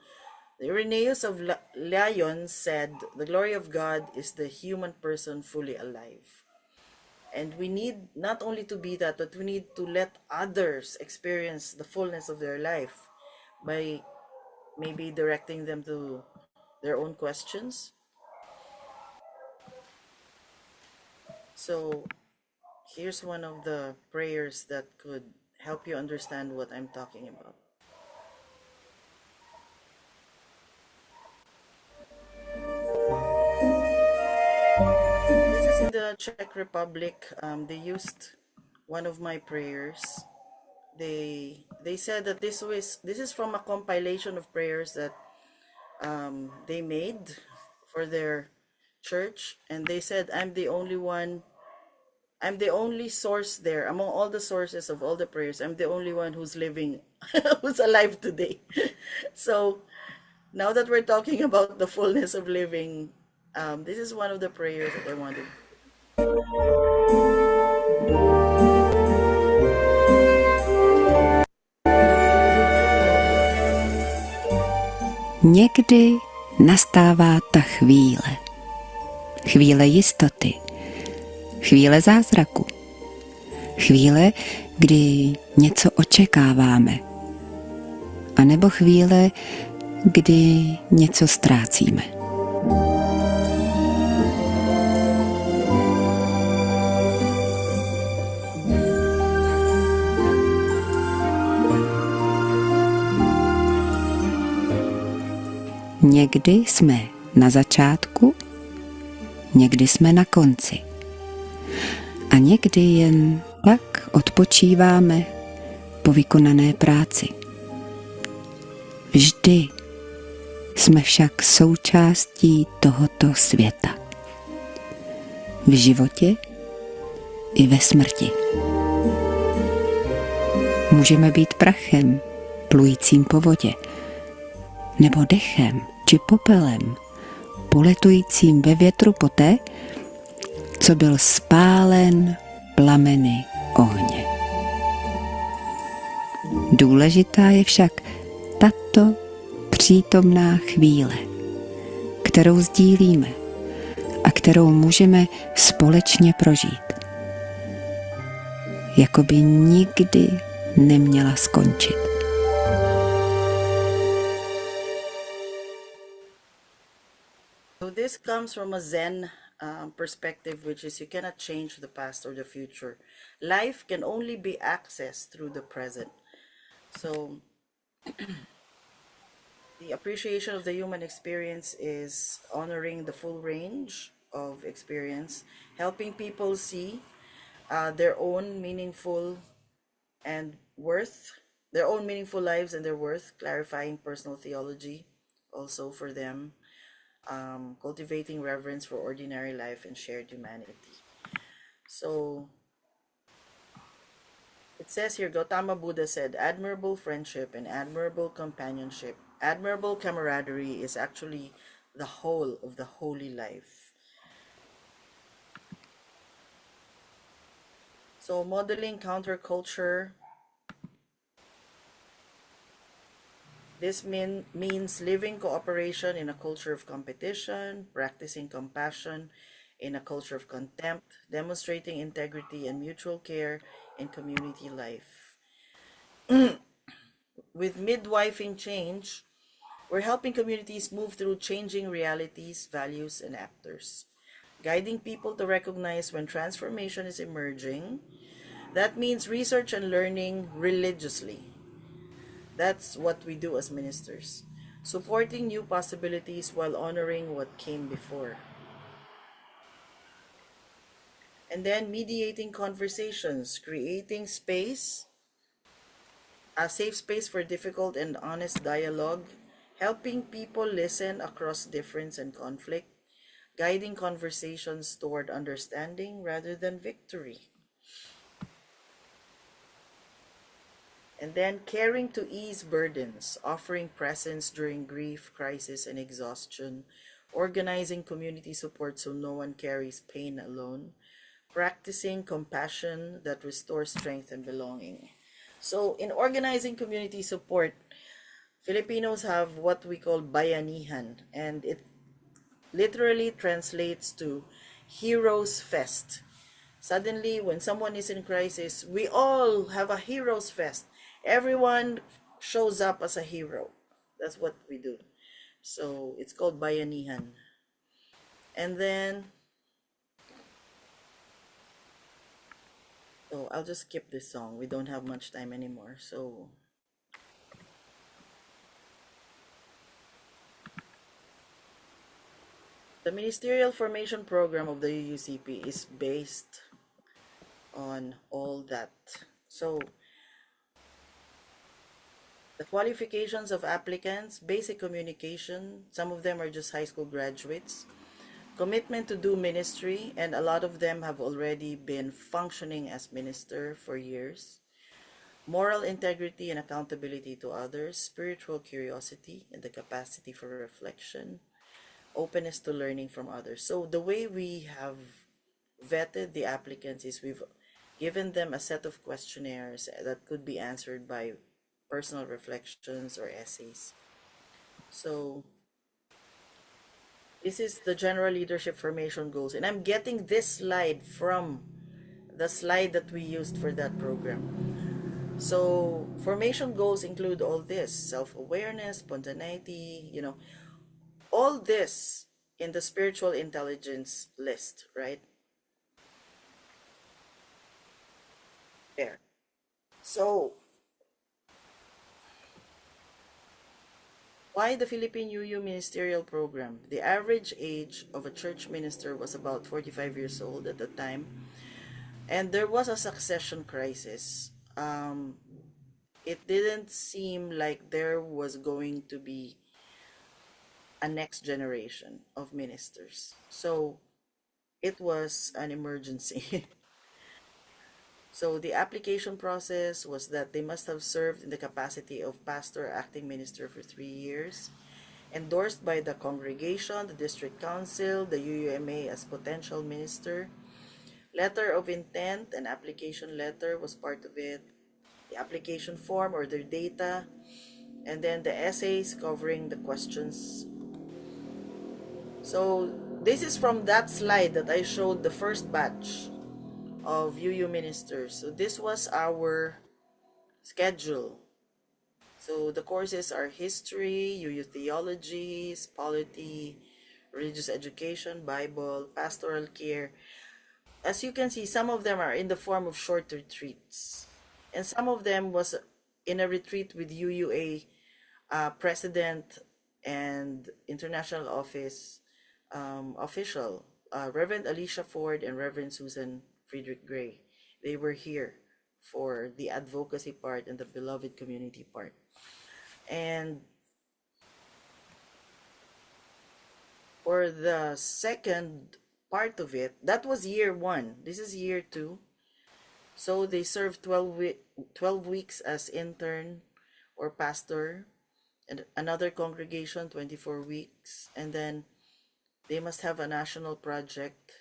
the Irenaeus of Lyon said, the glory of God is the human person fully alive. And we need not only to be that, but we need to let others experience the fullness of their life by maybe directing them to their own questions. So here's one of the prayers that could help you understand what I'm talking about. This is in the Czech Republic. They used one of my prayers. They said that this is from a compilation of prayers that they made for their church, and they said I'm the only source there among all the sources of all the prayers. I'm the only one who's living, who's alive today. So now that we're talking about the fullness of living, this is one of the prayers that I wanted. Někdy nastává ta chvíle. Chvíle jistoty. Chvíle zázraku. Chvíle, kdy něco očekáváme. A nebo chvíle, kdy něco ztrácíme. Někdy jsme na začátku, někdy jsme na konci. A někdy jen tak odpočíváme po vykonané práci. Vždy jsme však součástí tohoto světa. V životě i ve smrti. Můžeme být prachem, plujícím po vodě, nebo dechem či popelem, poletujícím ve větru poté, co byl spálen plameny ohně. Důležitá je však tato přítomná chvíle, kterou sdílíme a kterou můžeme společně prožít. Jako by nikdy neměla skončit. So this comes from a Zen perspective, which is you cannot change the past or the future. Life can only be accessed through the present. So the appreciation of the human experience is honoring the full range of experience, helping people see their own meaningful and worth, their own meaningful lives and their worth, clarifying personal theology also for them, cultivating reverence for ordinary life and shared humanity. So it says here, Gautama Buddha said, admirable friendship and admirable companionship, admirable camaraderie is actually the whole of the holy life. So modeling counterculture, this means living cooperation in a culture of competition, practicing compassion in a culture of contempt, demonstrating integrity and mutual care in community life. With midwifing change, we're helping communities move through changing realities, values, and actors, guiding people to recognize when transformation is emerging. That means research and learning religiously. That's what we do as ministers. Supporting new possibilities while honoring what came before. And then mediating conversations, creating space, a safe space for difficult and honest dialogue, helping people listen across difference and conflict, guiding conversations toward understanding rather than victory. And then caring to ease burdens, offering presence during grief, crisis, and exhaustion, organizing community support so no one carries pain alone, practicing compassion that restores strength and belonging. So, in organizing community support, Filipinos have what we call bayanihan, and it literally translates to Heroes Fest. Suddenly, when someone is in crisis, we all have a Heroes Fest. Everyone shows up as a hero. That's what we do. So it's called bayanihan. And then, oh, I'll just skip this song. We don't have much time anymore. So the Ministerial Formation Program of the UUCP is based on all that. So the qualifications of applicants, basic communication, some of them are just high school graduates, commitment to do ministry, and a lot of them have already been functioning as minister for years, moral integrity and accountability to others, spiritual curiosity and the capacity for reflection, openness to learning from others. So the way we have vetted the applicants is we've given them a set of questionnaires that could be answered by personal reflections or essays. So this is the general leadership formation goals, and I'm getting this slide from the slide that we used for that program. So formation goals include all this: self-awareness, spontaneity, all this in the spiritual intelligence list, right there. So why the Philippine UU Ministerial Program? The average age of a church minister was about 45 years old at the time, and there was a succession crisis. It didn't seem like there was going to be a next generation of ministers. So it was an emergency. So the application process was that they must have served in the capacity of pastor or acting minister for 3 years, endorsed by the congregation, the district council, the UUMA as potential minister. Letter of intent and application letter was part of it. The application form or their data, and then the essays covering the questions. So this is from that slide that I showed the first batch of UU ministers. So this was our schedule. So the courses are history, UU theology, polity, religious education, Bible, pastoral care. As you can see, some of them are in the form of short retreats, and some of them was in a retreat with UUA president and international office official, Reverend Alicia Ford and Reverend Susan Friedrich Gray. They were here for the advocacy part and the beloved community part. And for the second part of it, that was year one. This is year two. So they served 12 weeks as intern or pastor, and another congregation 24 weeks, and then they must have a national project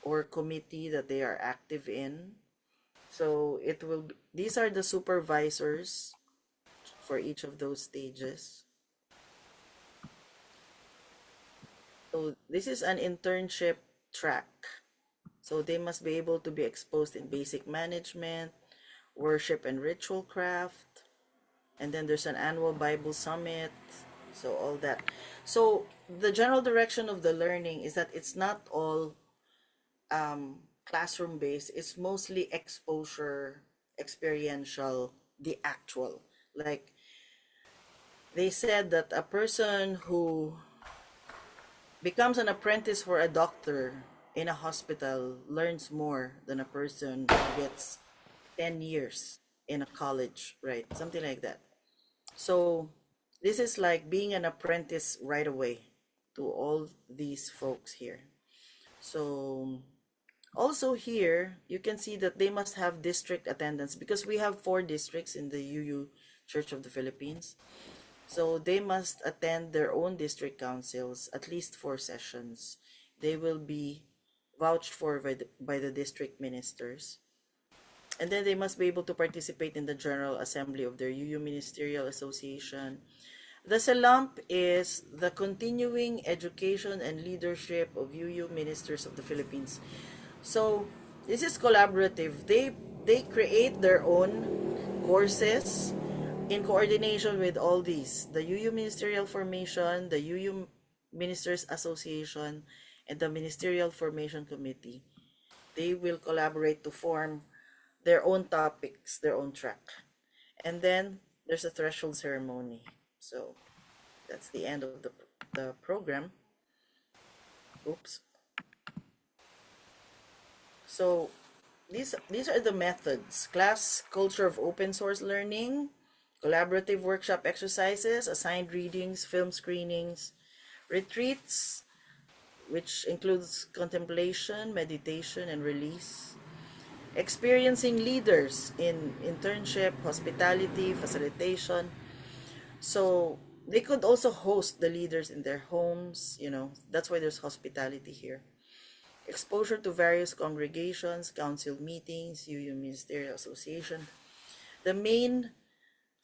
or committee that they are active in. So it will be, these are the supervisors for each of those stages. So this is an internship track. So they must be able to be exposed in basic management, worship and ritual craft, and then there's an annual Bible summit. So all that. So the general direction of the learning is that it's not all classroom based. It's mostly exposure, experiential, the actual. Like they said that a person who becomes an apprentice for a doctor in a hospital learns more than a person who gets 10 years in a college, right? Something like that. So this is like being an apprentice right away to all these folks here. So also here, you can see that they must have district attendance because we have 4 districts in the UU Church of the Philippines. So they must attend their own district councils, at least 4 sessions. They will be vouched for by the district ministers. And then they must be able to participate in the General Assembly of their UU Ministerial Association. The SELUMP is the Continuing Education and Leadership of UU Ministers of the Philippines. So this is collaborative. They create their own courses in coordination with all these, the UU Ministerial Formation, the UU Ministers Association, and the Ministerial Formation Committee. They will collaborate to form their own topics, their own track. And then there's a threshold ceremony. So that's the end of the program. Oops. So these are the methods: class culture of open source learning, collaborative workshop exercises, assigned readings, film screenings, retreats, which includes contemplation, meditation, and release, experiencing leaders in internship, hospitality, facilitation. So they could also host the leaders in their homes, that's why there's hospitality here. Exposure to various congregations, council meetings, UU Ministerial Association. The main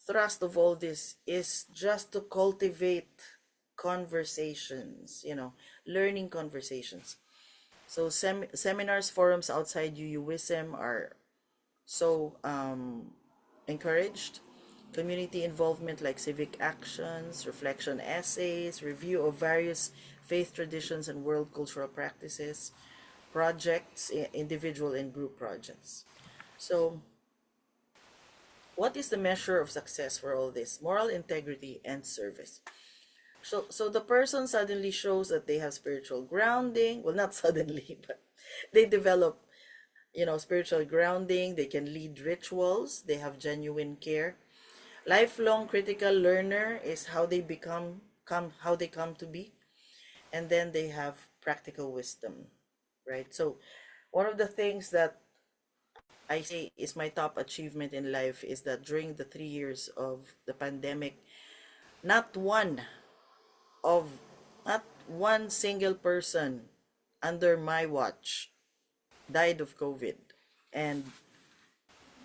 thrust of all this is just to cultivate conversations, learning conversations. So seminars, forums outside UU Wisdom are so encouraged. Community involvement like civic actions, reflection essays, review of various faith traditions and world cultural practices, projects, individual and group projects. So what is the measure of success for all this? Moral integrity and service. So the person suddenly shows that they have spiritual grounding. Well, not suddenly, but they develop, spiritual grounding. They can lead rituals. They have genuine care. Lifelong critical learner is how they how they come to be. And then they have practical wisdom, right? So one of the things that I say is my top achievement in life is that during the 3 years of the pandemic, not one of not one single person under my watch died of COVID. And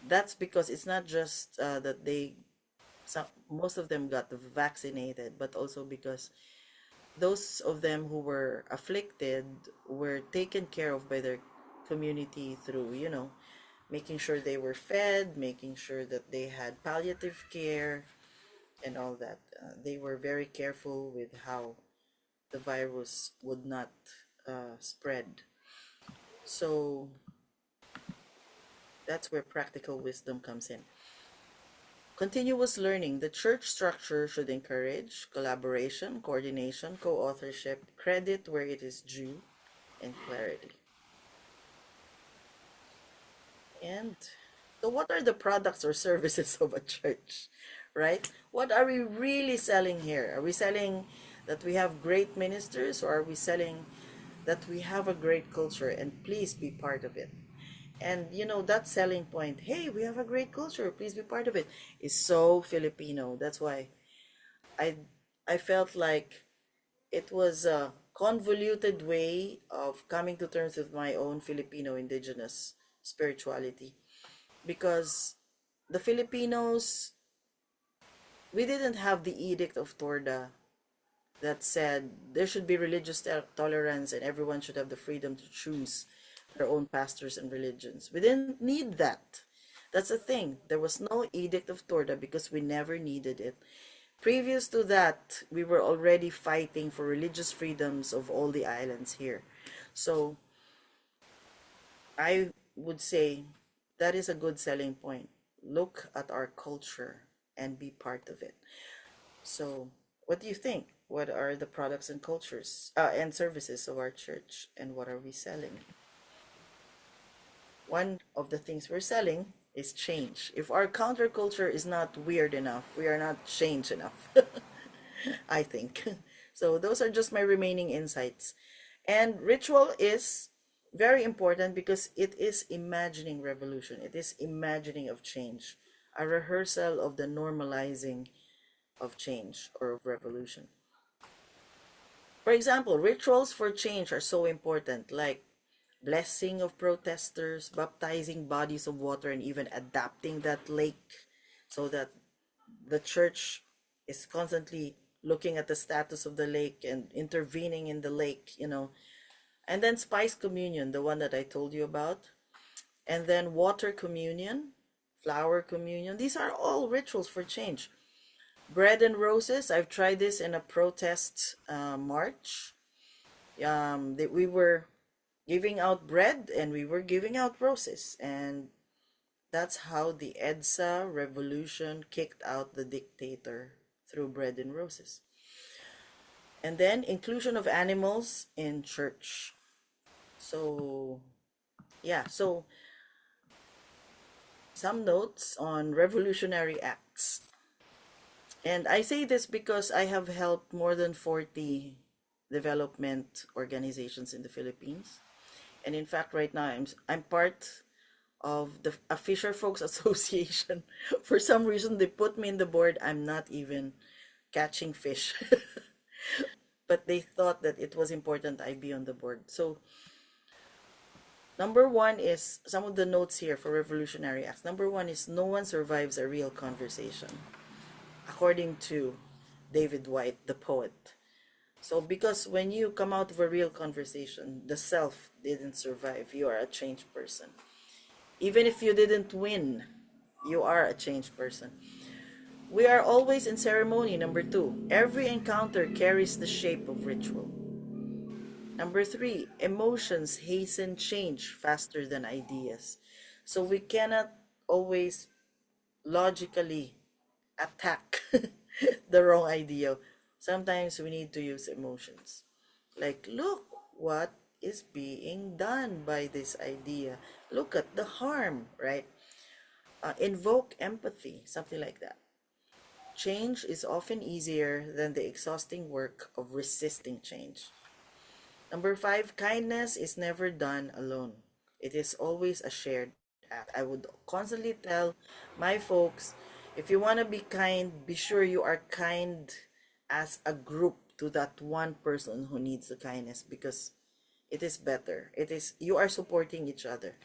that's because it's not just that most of them got vaccinated, but also because those of them who were afflicted were taken care of by their community through, making sure they were fed, making sure that they had palliative care and all that. They were very careful with how the virus would not spread. So that's where practical wisdom comes in. Continuous learning. The church structure should encourage collaboration, coordination, co-authorship, credit where it is due, and clarity. And so what are the products or services of a church, right? What are we really selling here? Are we selling that we have great ministers, or are we selling that we have a great culture and please be part of it? And that selling point, hey, we have a great culture, please be part of it, is so Filipino. That's why I felt like it was a convoluted way of coming to terms with my own Filipino indigenous spirituality, because the Filipinos, we didn't have the Edict of Torda that said there should be religious tolerance and everyone should have the freedom to choose their own pastors and religions. We didn't need that. That's the thing. There was no Edict of Torda because we never needed it. Previous to that, we were already fighting for religious freedoms of all the islands here. So I would say that is a good selling point. Look at our culture and be part of it. So, what do you think? What are the products and cultures and services of our church, and what are we selling? One of the things we're selling is change. If our counterculture is not weird enough, we are not change enough, I think. So, those are just my remaining insights. And ritual is very important because it is imagining revolution, it is imagining of change, a rehearsal of the normalizing of change or of revolution. For example, rituals for change are so important, like blessing of protesters, baptizing bodies of water, and even adapting that lake so that the church is constantly looking at the status of the lake and intervening in the lake, And then spice communion, the one that I told you about. And then water communion, flower communion. These are all rituals for change. Bread and roses. I've tried this in a protest march. That we were giving out bread and we were giving out roses, and that's how the EDSA revolution kicked out the dictator, through bread and roses. And then inclusion of animals in church. So yeah, so some notes on revolutionary acts. And I say this because I have helped more than 40 development organizations in the Philippines. And in fact, right now I'm part of the a Fisher Folks Association. For some reason, they put me in the board. I'm not even catching fish. But they thought that it was important I be on the board. So number one is some of the notes here for revolutionary acts. Number one is no one survives a real conversation, according to David White, the poet. So because when you come out of a real conversation, the self didn't survive. You are a changed person. Even if you didn't win, you are a changed person. We are always in ceremony. Number two, every encounter carries the shape of ritual. Number three, emotions hasten change faster than ideas. So we cannot always logically attack the wrong idea. Sometimes we need to use emotions. Like, look what is being done by this idea. Look at the harm, right? Invoke empathy, something like that. Change is often easier than the exhausting work of resisting change. Number five, kindness is never done alone. It is always a shared act. I would constantly tell my folks, if you want to be kind, be sure you are kind as a group to that one person who needs the kindness, because it is better. It is, you are supporting each other.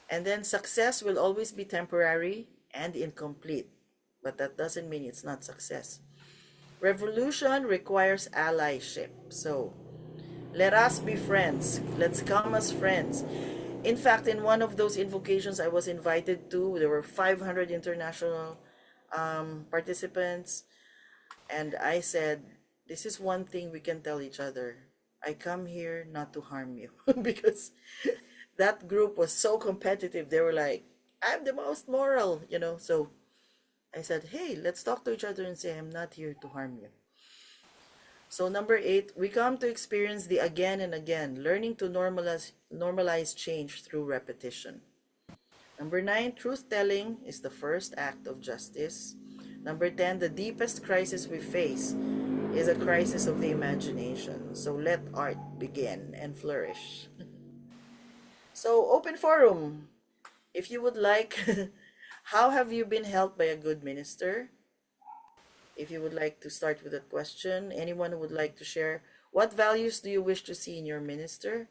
And then success will always be temporary and incomplete, but that doesn't mean it's not success. Revolution requires allyship. So let us be friends. Let's come as friends. In fact, in one of those invocations I was invited to, there were 500 international participants. And I said, this is one thing we can tell each other. I come here not to harm you. Because that group was so competitive. They were like, I'm the most moral, So I said, hey, let's talk to each other and say, I'm not here to harm you. So number 8, we come to experience the again and again, learning to normalize change through repetition. Number 9, truth-telling is the first act of justice. Number 10, the deepest crisis we face is a crisis of the imagination. So let art begin and flourish. So open forum. If you would like, how have you been helped by a good minister? If you would like to start with a question, anyone who would like to share, what values do you wish to see in your minister?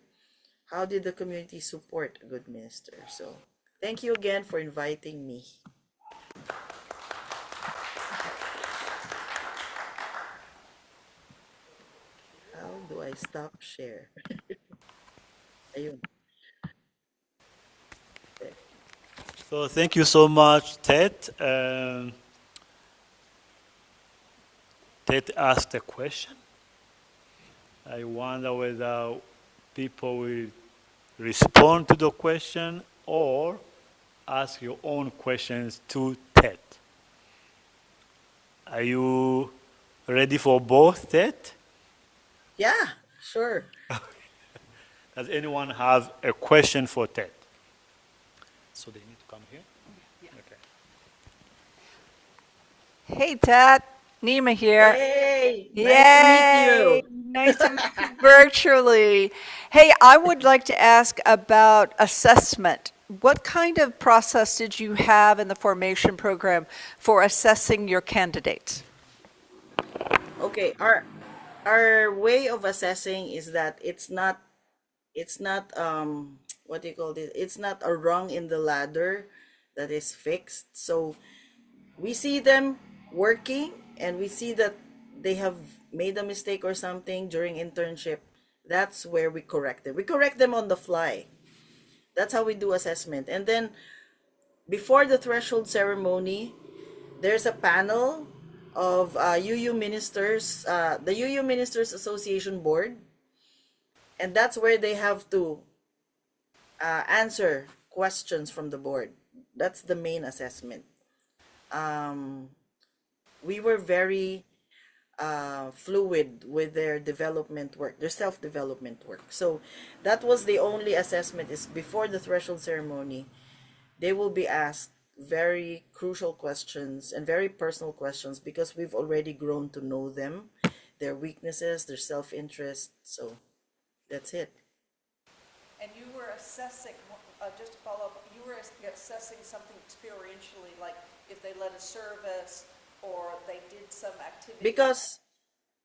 How did the community support a good minister? So thank you again for inviting me. stop share. Ayun. So thank you so much, Ted. Ted asked a question. I wonder whether people will respond to the question or ask your own questions to Ted. Are you ready for both, Ted? Yeah, sure. Does anyone have a question for Ted? So they need to come here? Okay. Hey, Tet. Nima here. Hey, nice to meet Yay! you. Nice to meet you virtually. Hey, I would like to ask about assessment. What kind of process did you have in the formation program for assessing your candidates? Okay, our way of assessing is that it's not what do you call it? It's not a rung in the ladder that is fixed. So we see them working and we see that they have made a mistake or something during internship. That's where we correct them. We correct them on the fly. That's how we do assessment. And then before the threshold ceremony, there's a panel of UU ministers, the UU Ministers Association Board, and that's where they have to answer questions from the board. That's the main assessment. We were very fluid with their development work, their self-development work. So that was the only assessment is before the threshold ceremony. They will be asked very crucial questions and very personal questions because we've already grown to know them, their weaknesses, their self-interest. So that's it. And you were assessing, just to follow up, you were assessing something experientially, like if they led a service or they did some activity.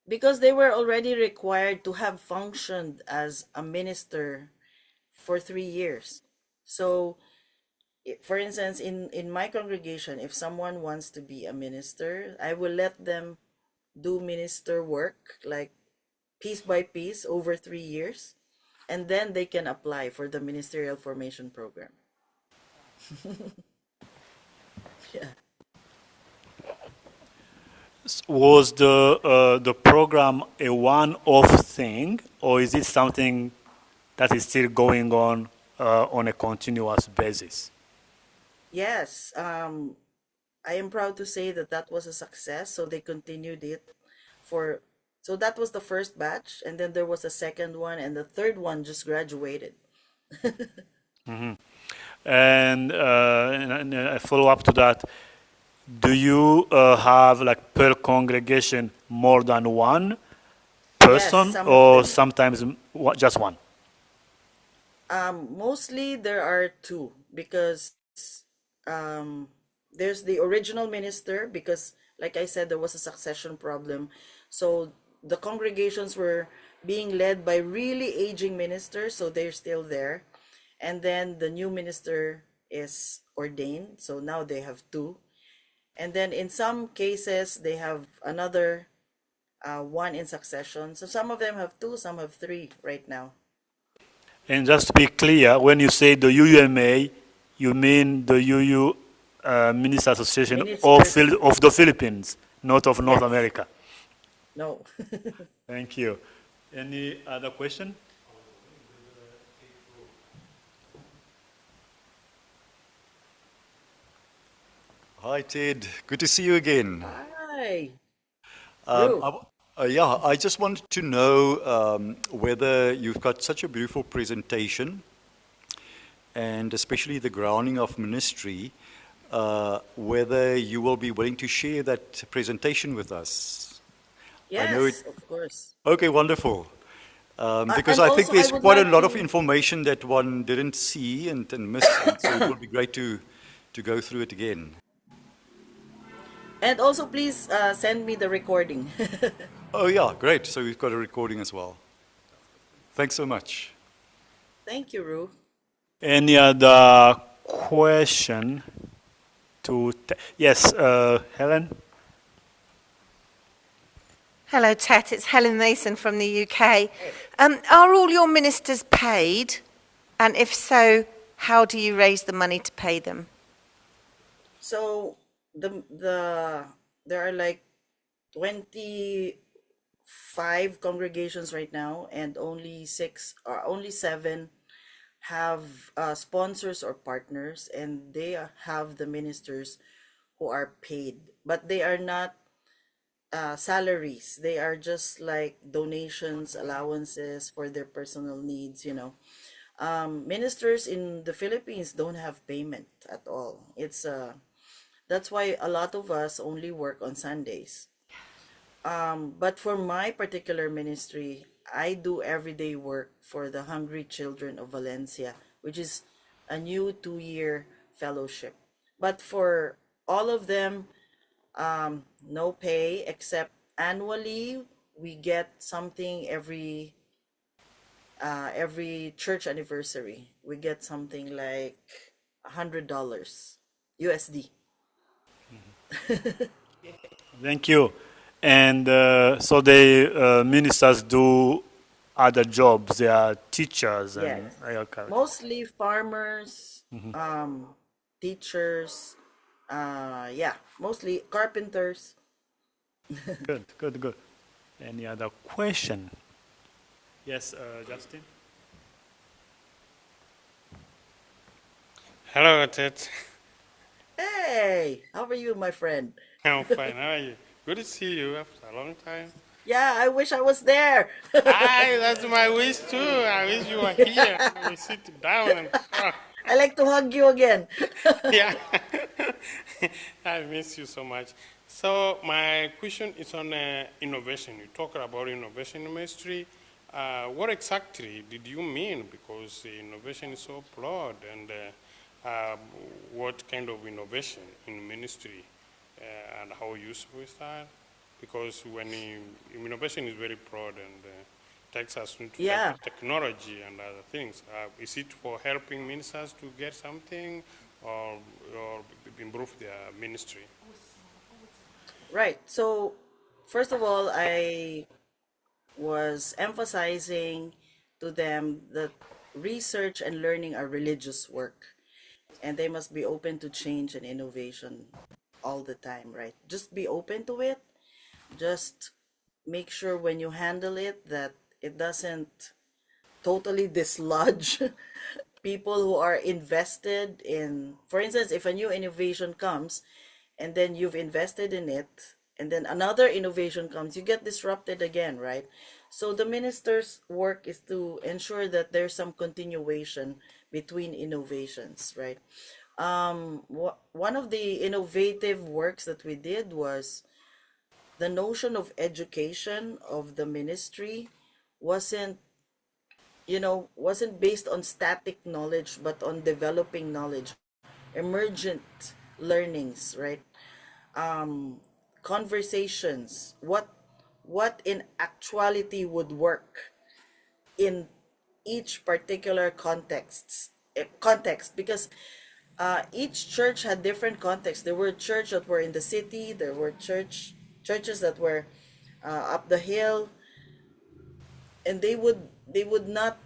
Because they were already required to have functioned as a minister for 3 years. So for instance, in my congregation, if someone wants to be a minister, I will let them do minister work like piece by piece over 3 years, and then they can apply for the ministerial formation program. Yeah. Was the program a one-off thing, or is it something that is still going on a continuous basis? Yes. I am proud to say that that was a success. So they continued it for. So that was the first batch, and then there was a second one, and the third one just graduated. And a follow up to that, do you have like per congregation more than one Yes, person some of or them. sometimes just one? Mostly there are two because there's the original minister because like I said there was a succession problem. So the congregations were being led by really aging ministers, so they're still there. And then the new minister is ordained, so now they have two. And then in some cases they have another one in succession. So some of them have two, some have three right now. And just to be clear, when you say the UUMA, you mean the UU Minister Association Ministers, of the Philippines, not of North yes. America. No. Thank you. Any other question? Hi, Ted. Good to see you again. Hi. Um, Ru. yeah, I just wanted to know whether you've got such a beautiful presentation, and especially the grounding of ministry, whether you will be willing to share that presentation with us. I know it. Yes, of course. Okay, wonderful. Because And I think also, I there's would quite a like lot of to, information that one didn't see and missed, and so it would be great to go through it again. and also please send me the recording. Oh, yeah, great. So we've got a recording as well. Thanks so much. Thank you, Ru. Any other question yes, Helen? Hello, Tet. It's Helen Mason from the UK. Are all your ministers paid? And if so, how do you raise the money to pay them? So there are like 25 congregations right now, and only 7 have sponsors or partners, and they have the ministers who are paid, but they are not salaries. They are just like donations, allowances for their personal needs. Ministers in the Philippines don't have payment at all. That's why a lot of us only work on Sundays. But for my particular ministry, I do everyday work for the Hungry Children of Valencia, which is a new 2-year fellowship. But for all of them, no pay except annually we get something every church anniversary. We get something like $100 USD. Thank you. And so the ministers do other jobs. They are teachers and Yes. okay. Mostly farmers, teachers, yeah, mostly carpenters. Good, good, good. Any other question? Yes, Justin. Hello, Tet. Hey, how are you, my friend? I'm fine. How are you? Good to see you after a long time. Yeah, I wish I was there. Aye, that's my wish too. I wish you were here. We sit down and talk. I like to hug you again. Yeah. I miss you so much. So my question is on innovation. You talked about innovation in ministry. What exactly did you mean? Because innovation is so broad, and what kind of innovation in ministry and how useful is that? Because innovation is very broad and takes us into Yeah. technology and other things. Is it for helping ministers to get something or improve their ministry? Right. So, first of all, I was emphasizing to them that research and learning are religious work, and they must be open to change and innovation all the time, right? Just be open to it. Just make sure when you handle it that it doesn't totally dislodge people who are invested in, for instance, if a new innovation comes and then you've invested in it and then another innovation comes, you get disrupted again, right? So the minister's work is to ensure that there's some continuation between innovations, right? One of the innovative works that we did was the notion of education of the ministry wasn't wasn't based on static knowledge but on developing knowledge, emergent learnings, right? Conversations, what in actuality would work in each particular context, because each church had different contexts. There were churches that were in the city, there were churches that were up the hill, and they would not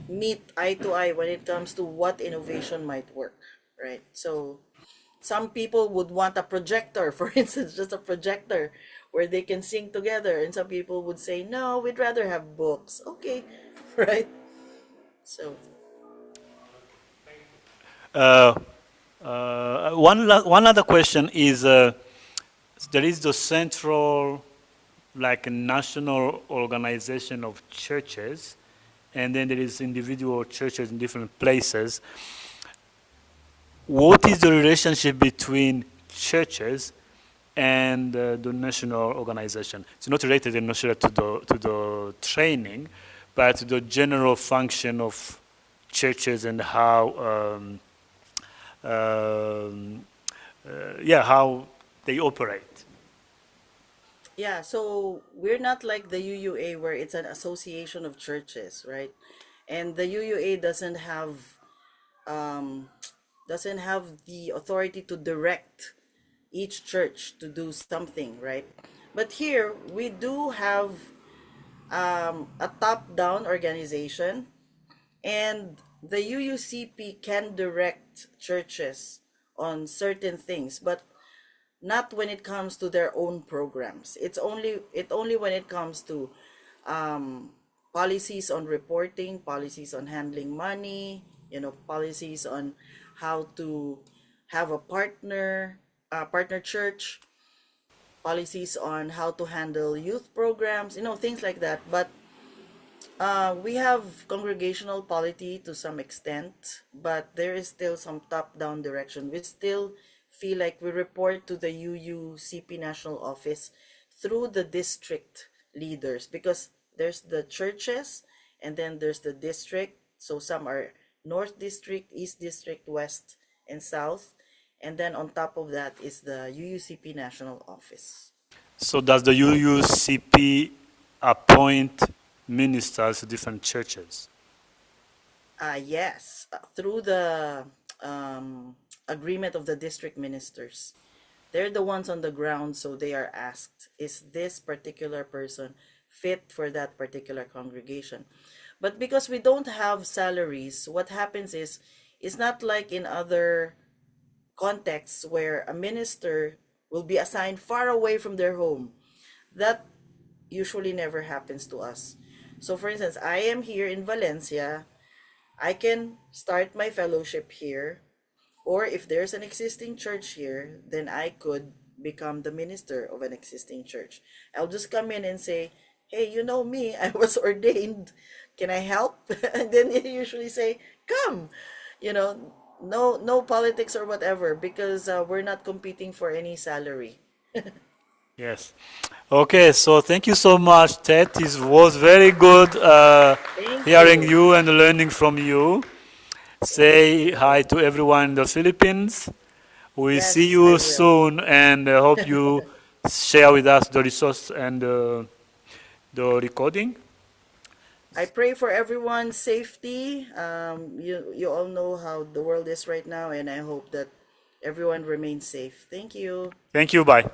meet eye to eye when it comes to what innovation might work, right? So some people would want a projector, for instance, just a projector where they can sing together, and some people would say, no, we'd rather have books. Okay. Right. So Uh, one other question is there is the central, like, national organization of churches, and then there is individual churches in different places. What is the relationship between churches and the national organization? It's not related necessarily to the training, but to the general function of churches and how how they operate. yeah, so we're not like the UUA where it's an association of churches, right? And the UUA um doesn't have the authority to direct each church to do something, right? But here we do have a top-down organization, and the UUCP can direct churches on certain things, but not when it comes to their own programs. It only when it comes to policies on reporting, policies on handling money, policies on how to have a partner church, policies on how to handle youth programs, things like that. But we have congregational polity to some extent, but there is still some top-down direction. We still feel like we report to the UUCP national office through the district leaders, because there's the churches and then there's the district. So some are North District, East District, West, and South. And then on top of that is the UUCP national office. So does the UUCP appoint ministers to different churches? Yes, through the agreement of the district ministers. They're the ones on the ground, so they are asked, is this particular person fit for that particular congregation? But because we don't have salaries, what happens is, it's not like in other contexts where a minister will be assigned far away from their home. That usually never happens to us. So for instance, I am here in Valencia. I can start my fellowship here, or if there's an existing church here, then I could become the minister of an existing church. I'll just come in and say, hey, you know me, I was ordained. Can I help? And then they usually say, come. No politics or whatever, because we're not competing for any salary. Yes. Okay, so thank you so much, Ted. It was very good Thank hearing you. you and learning from you. Say hi to everyone in the Philippines. We see Yes, I you will. soon, and hope you share with us the resource and the recording. I pray for everyone's safety. You all know how the world is right now, and I hope that everyone remains safe. Thank you. Thank you. Bye.